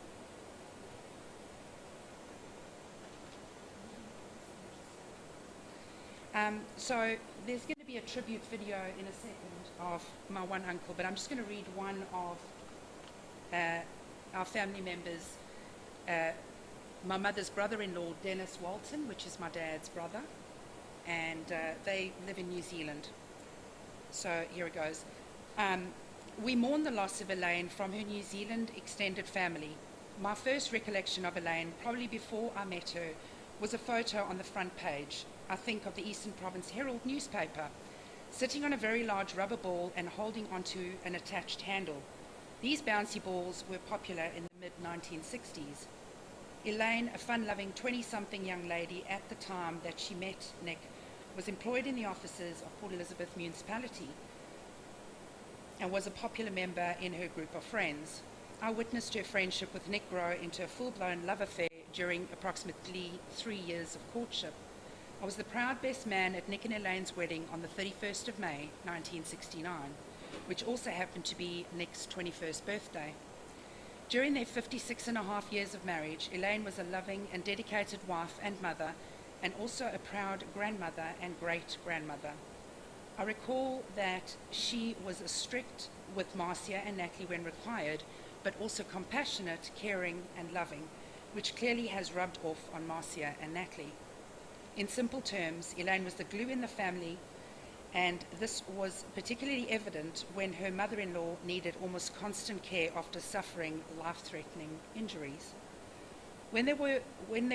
So there's going to be a tribute video in a second of my one uncle, but I'm just going to read one of our family members. My mother's brother-in-law, Dennis Walton, which is my dad's brother, and they live in New Zealand. So here it goes. We mourn the loss of Elaine from her New Zealand extended family. My first recollection of Elaine, probably before I met her, was a photo on the front page, I think of the Eastern Province Herald newspaper, sitting on a very large rubber ball and holding onto an attached handle. These bouncy balls were popular in the mid-1960s. Elaine, a fun-loving 20-something young lady at the time that she met Nick, was employed in the offices of Port Elizabeth Municipality and was a popular member in her group of friends. I witnessed her friendship with Nick grow into a full-blown love affair during approximately 3 years of courtship. I was the proud best man at Nick and Elaine's wedding on the 31st of May, 1969, which also happened to be Nick's 21st birthday. During their 56.5 years of marriage, Elaine was a loving and dedicated wife and mother, and also a proud grandmother and great-grandmother. I recall that she was strict with Marcia and Natalie when required, but also compassionate, caring, and loving, which clearly has rubbed off on Marcia and Natalie. In simple terms, Elaine was the glue in the family, and this was particularly evident when her mother-in-law needed almost constant care after suffering life-threatening injuries. When there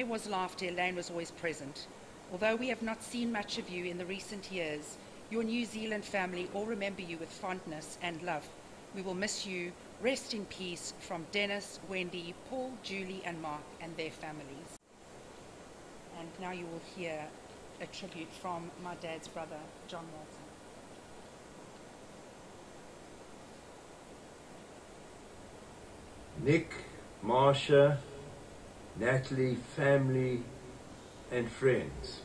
was laughter, Elaine was always present. Although we have not seen much of you in the recent years, your New Zealand family all remember you with fondness and love. We will miss you. Rest in peace from Dennis, Wendy, Paul, Julie, and Mark, and their families. And now you will hear a tribute from my dad's brother, John Walton. Nick, Marcia, Natalie, family, and friends.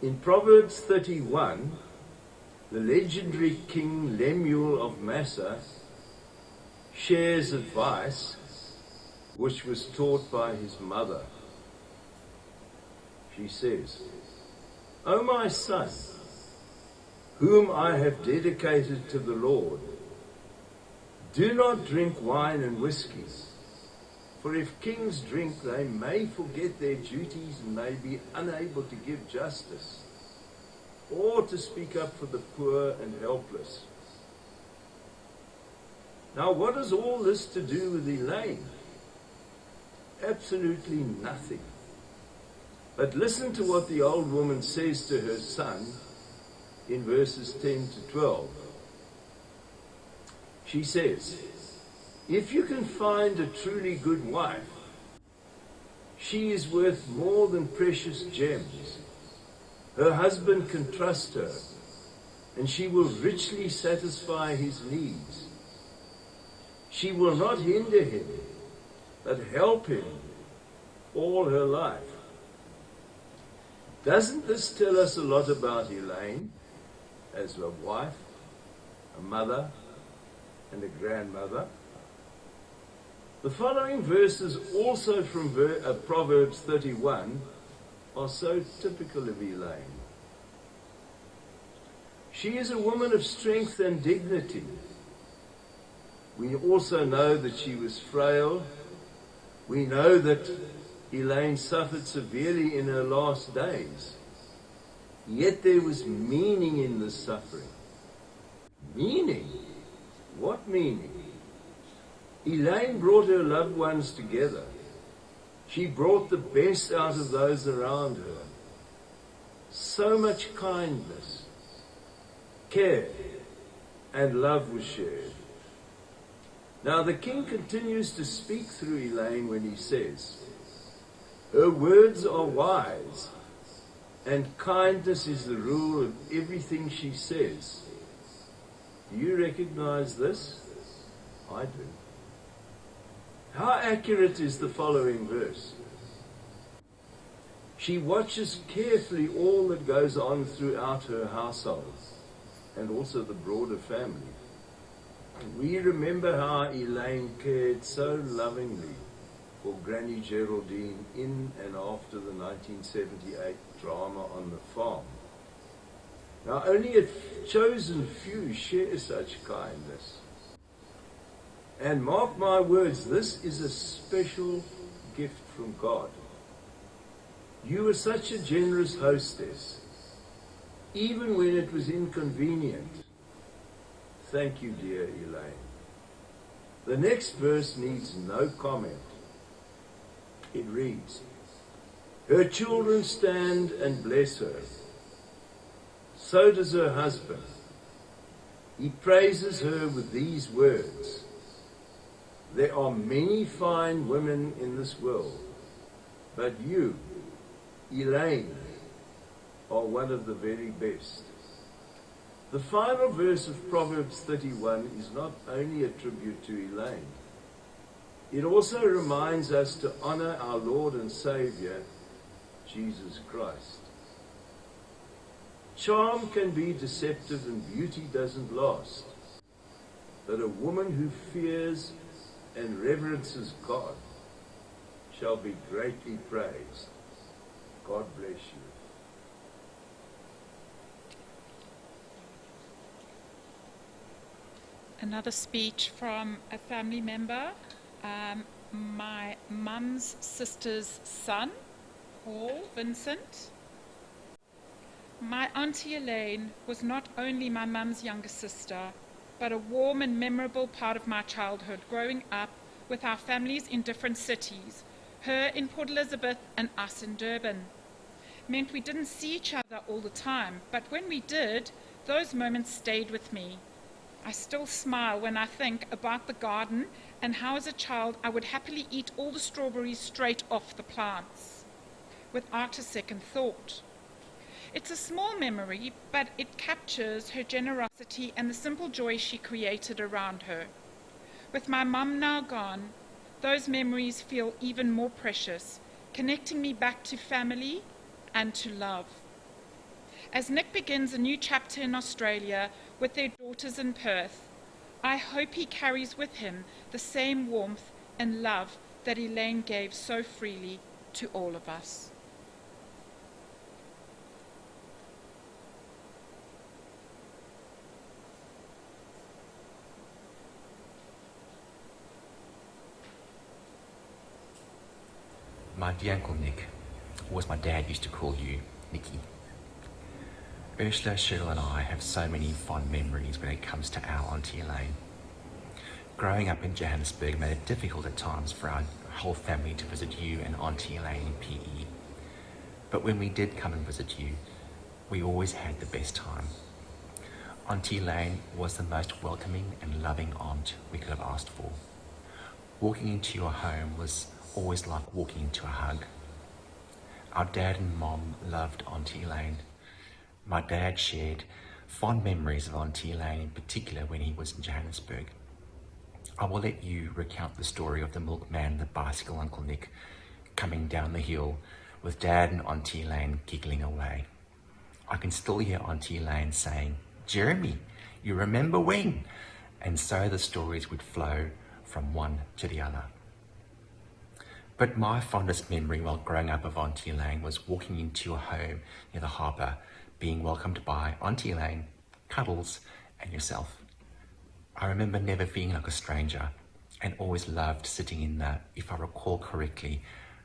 In Proverbs 31, the legendary King Lemuel of Massa shares advice which was taught by his mother. She says, "O my son, whom I have dedicated to the Lord, do not drink wine and whiskey, for if kings drink, they may forget their duties and may be unable to give justice or to speak up for the poor and helpless." Now, what has all this to do with Elaine? Absolutely nothing. But listen to what the old woman says to her son in verses 10 to 12. She says, "If you can find a truly good wife, she is worth more than precious gems. Her husband can trust her, and she will richly satisfy his needs. She will not hinder him, but help him all her life." Doesn't this tell us a lot about Elaine as a wife, a mother, and a grandmother? The following verses, also from Proverbs 31, are so typical of Elaine. She is a woman of strength and dignity. We also know that she was frail. We know that Elaine suffered severely in her last days. Yet there was meaning in this suffering. Meaning? What meaning? Elaine brought her loved ones together. She brought the best out of those around her. So much kindness, care, and love was shared. Now the king continues to speak through Elaine when he says, "Her words are wise, and kindness is the rule of everything she says." Do you recognize this? I do. How accurate is the following verse? She watches carefully all that goes on throughout her household and also the broader family. We remember how Elaine cared so lovingly for Granny Geraldine in and after the 1978 drama on the farm. Now, only a chosen few share such kindness. And mark my words, this is a special gift from God. You were such a generous hostess, even when it was inconvenient. Thank you, dear Elaine. The next verse needs no comment. It reads, "Her children stand and bless her. So does her husband. He praises her with these words, 'There are many fine women in this world, but you, Elaine, are one of the very best.'" The final verse of Proverbs 31 is not only a tribute to Elaine, it also reminds us to honor our Lord and Savior, Jesus Christ. Charm can be deceptive and beauty doesn't last, but a woman who fears and reverences God shall be greatly praised. God bless you. Another speech from a family member, my mum's sister's son, Paul Vincent. My auntie Elaine was not only my mum's younger sister, but a warm and memorable part of my childhood, growing up with our families in different cities, her in Port Elizabeth and us in Durban. Meant we didn't see each other all the time, but when we did, those moments stayed with me. I still smile when I think about the garden and how as a child I would happily eat all the strawberries straight off the plants, without a second thought. It's a small memory, but it captures her generosity and the simple joy she created around her. With my mum now gone, those memories feel even more precious connecting me back to family and to love. As Nick begins a new chapter in Australia with their daughters in Perth, I hope he carries with him the same warmth and love that Elaine gave so freely to all of us. My dear Uncle Nick, or as my dad used to call you, Nicky. Ursula, Cheryl and I have so many fond memories when it comes to our Auntie Elaine. Growing up in Johannesburg made it difficult at times for our whole family to visit you and Auntie Elaine in PE. But when we did come and visit you, we always had the best time. Auntie Elaine was the most welcoming and loving aunt we could have asked for. Walking into your home was always like walking into a hug. Our dad and mom loved Auntie Elaine. My dad shared fond memories of Auntie Elaine, in particular when he was in Johannesburg. I will let you recount the story of the milkman and the bicycle Uncle Nick coming down the hill with Dad and Auntie Elaine giggling away. I can still hear Auntie Elaine saying, "Jeremy, you remember when?" And so the stories would flow from one to the other. But my fondest memory while growing up of Auntie Elaine was walking into your home near the harbour, being welcomed by Auntie Elaine, Cuddles, and yourself. I remember never feeling like a stranger and always loved sitting in the, if I recall correctly,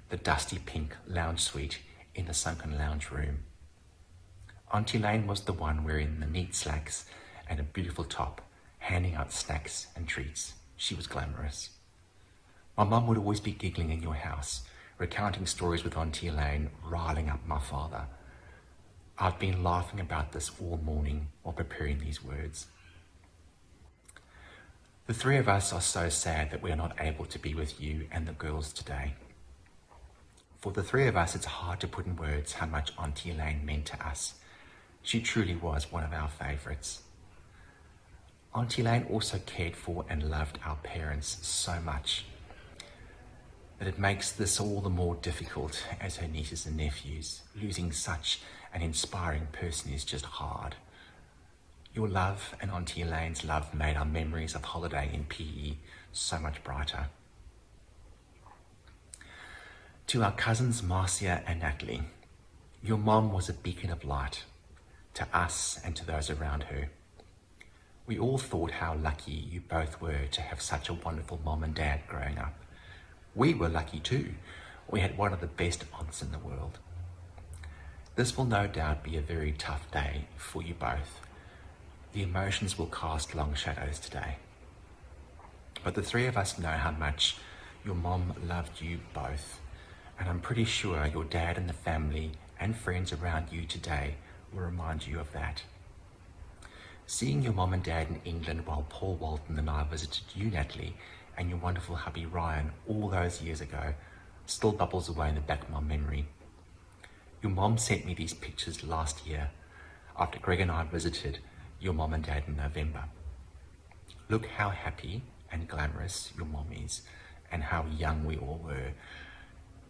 the dusty pink lounge suite in the sunken lounge room. Auntie Elaine was the one wearing the neat slacks and a beautiful top, handing out snacks and treats. She was glamorous. My mum would always be giggling in your house, recounting stories with Auntie Elaine, riling up my father. I've been laughing about this all morning while preparing these words. The three of us are so sad that we are not able to be with you and the girls today. For the three of us, it's hard to put in words how much Auntie Elaine meant to us. She truly was one of our favourites. Auntie Elaine also cared for and loved our parents so much that it makes this all the more difficult as her nieces and nephews. Losing such an inspiring person is just hard. Your love and Auntie Elaine's love made our memories of holiday in PE so much brighter. To our cousins Marcia and Natalie, your mom was a beacon of light to us and to those around her. We all thought how lucky you both were to have such a wonderful mom and dad growing up. We were lucky too. We had one of the best aunts in the world. This will no doubt be a very tough day for you both. The emotions will cast long shadows today. But the three of us know how much your mom loved you both, and I'm pretty sure your dad and the family and friends around you today will remind you of that. Seeing your mom and dad in England while Paul Walton and I visited you, Natalie, and your wonderful hubby Ryan all those years ago still bubbles away in the back of my memory. Your mom sent me these pictures last year after Greg and I visited your mom and dad in November. Look how happy and glamorous your mom is and how young we all were.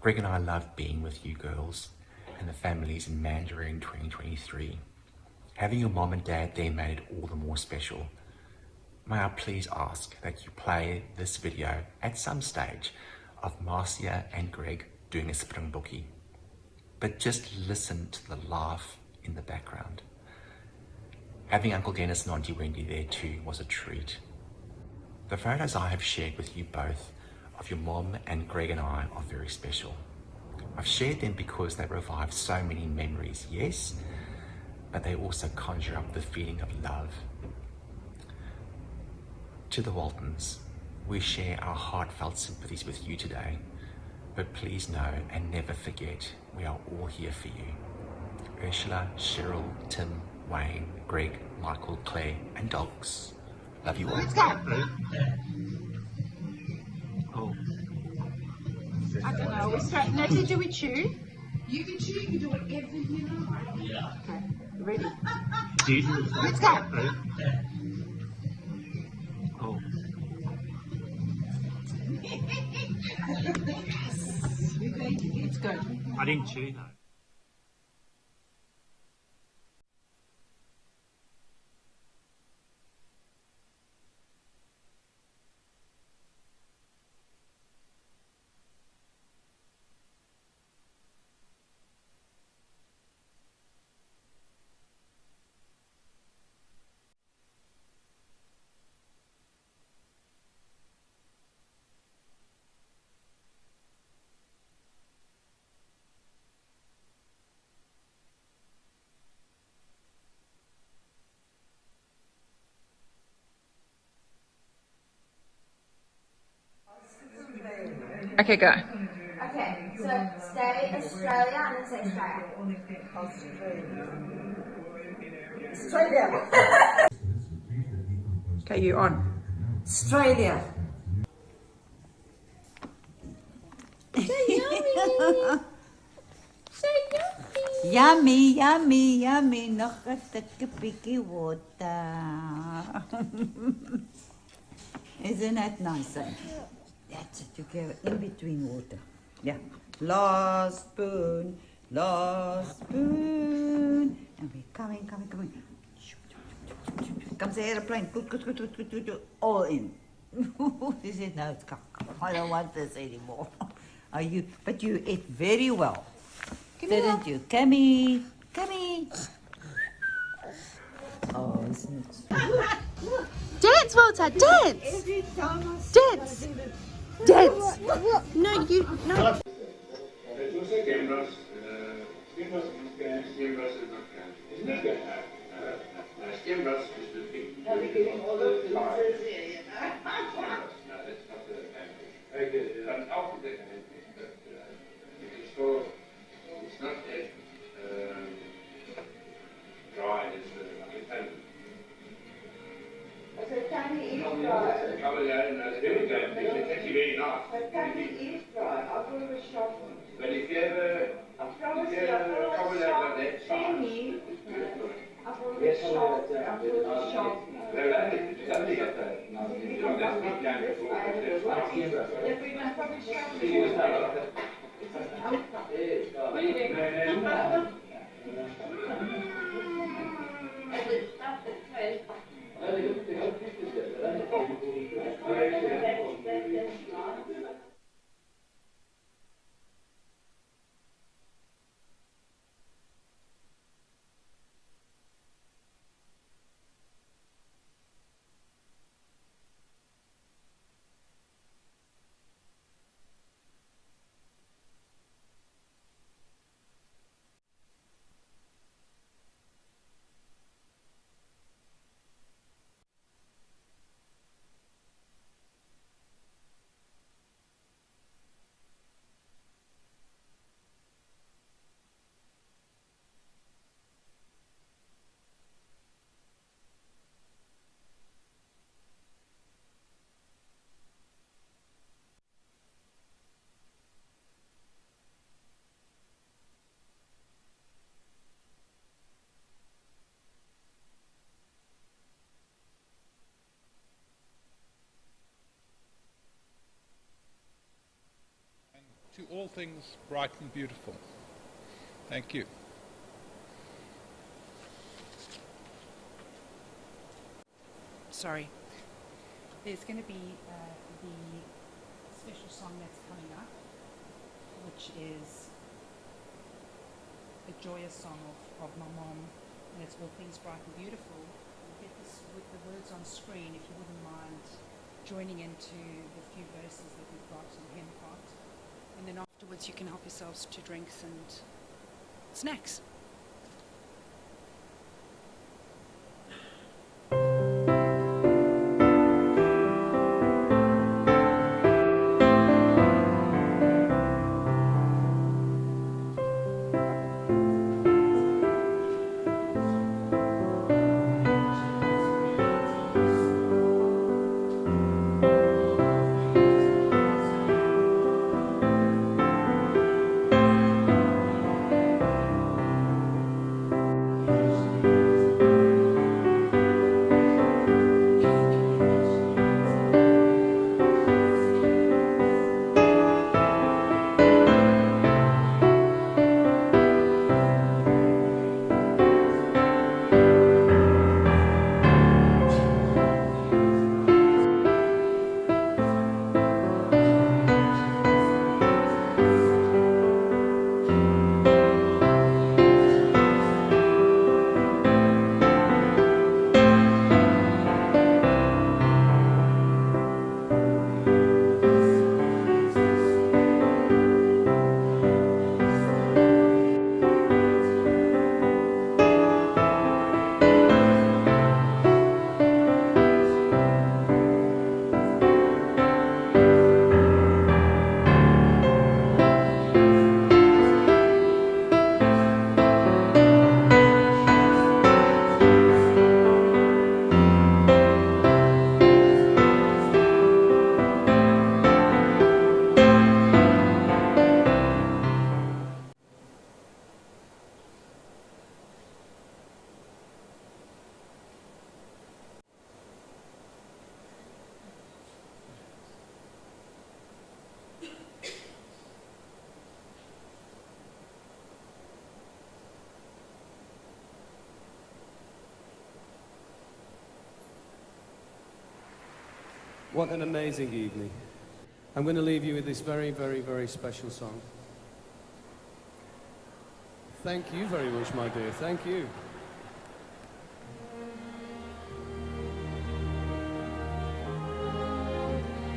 Greg and I loved being with you girls and the families in Mandurah in 2023. Having your mom and dad there made it all the more special. May I please ask that you play this video at some stage of Marcia and Greg doing a springbokkie, but just listen to the laugh in the background. Having Uncle Dennis and Auntie Wendy there too was a treat. The photos I have shared with you both of your mom and Greg and I are very special. I've shared them because they revive so many memories, yes, but they also conjure up the feeling of love. To the Waltons, we share our heartfelt sympathies with you today, but please know and never forget we are all here for you. Ursula, Cheryl, Tim, Wayne, Greg, Michael, Claire, and dogs. Love you all. Let's go. Oh. I don't know. We start. Natalie, do we chew? You can chew. You can do whatever you like. Yeah. Okay. Ready? Let's go. Oh. Yes. We're going to get It's good. I didn't chew though. Okay, go. Okay, so stay Australia and then say Australia. Australia. Okay, you on. Australia. So yummy. So yummy. Yummy, yummy, yummy. Nog een stukje picky water. Isn't that nice? Eh? That's it. You go in between water. Yeah. Last spoon. Last spoon. And we're coming. Comes the airplane. Good. All in. Is it now? I don't want this anymore. Are you? But you ate very well, didn't you? Cammy. Oh, isn't it? Dance, Walter, dance! Dance! Dance! No, you, no. It's not as dry as the So Tammy is dry. It's actually very nice. But Tammy is dry. I thought it was sharp. But if you ever Tammy, I thought it was sharp. To all things bright and beautiful. Thank you. Sorry. There's going to be the special song that's coming up, which is a joyous song of my mom, and it's All Things Bright and Beautiful. We'll get this with the words on screen, if you wouldn't mind joining into the few verses that we've got in the hymn part. And then afterwards you can help yourselves to drinks and snacks. What an amazing evening. I'm going to leave you with this very, very, very special song. Thank you very much, my dear. Thank you.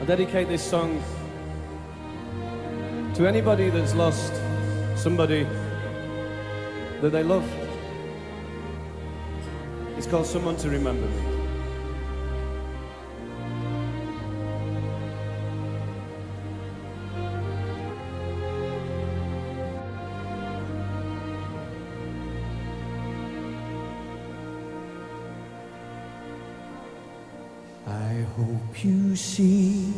I dedicate this song to anybody that's lost somebody that they love. It's called Someone to Remember Me. I hope you see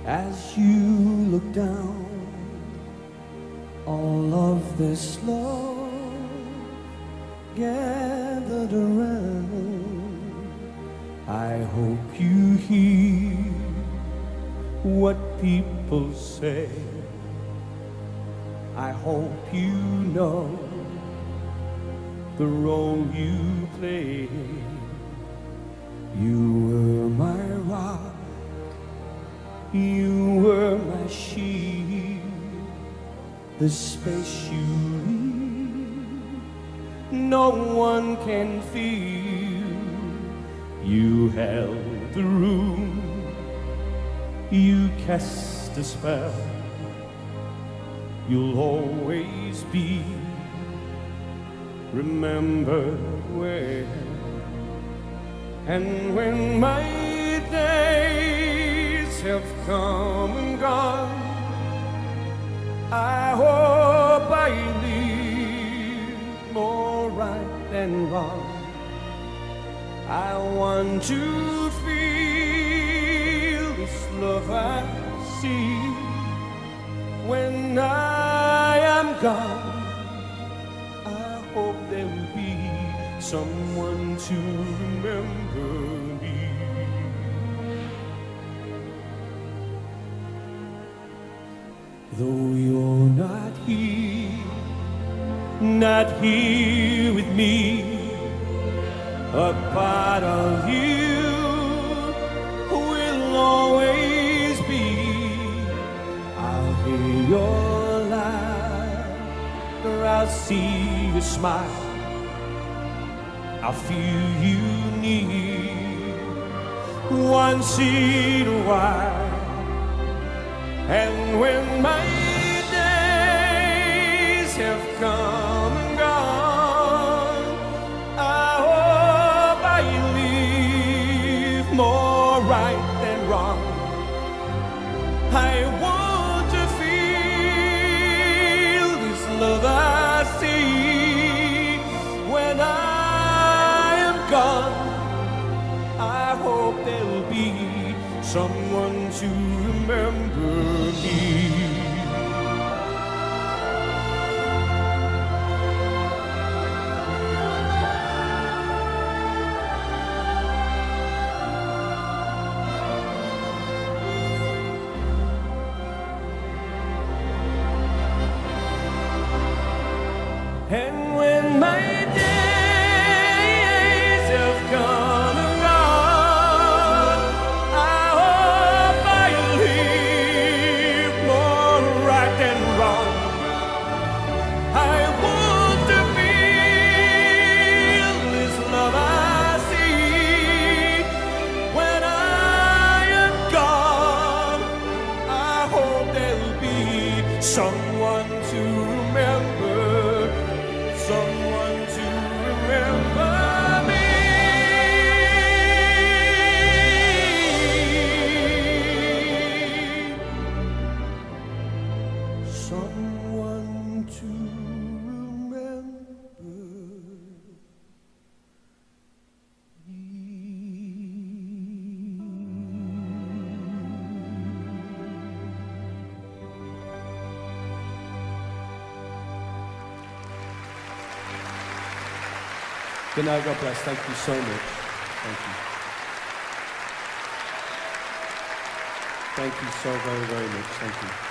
as you look down all of this love gathered around. I hope you hear what people say. I hope you know the role you play. You were my rock, you were my shield, the space you leave, no one can feel. You held the room, you cast a spell, you'll always be remembered well. And when my days have come and gone, I hope I live more right than wrong. I want to feel this love I see. When I am gone, I hope there will be someone to remember me. Though you're not here with me, a part of you will always be. I'll hear your laughter, I'll see your smile, I feel you near once in a while. And when my days have come and gone, I hope I live more right than wrong. I want to feel this love I see. When I am gone, I hope there will be someone to remember me. And when my days have come and gone, I hope I live more right than wrong. I want to feel this love I see. When I am gone, I hope there'll be someone to remember. Someone to remember me. Someone to remember Good night, God bless. Thank you so much. Thank you. Thank you so very, very much. Thank you.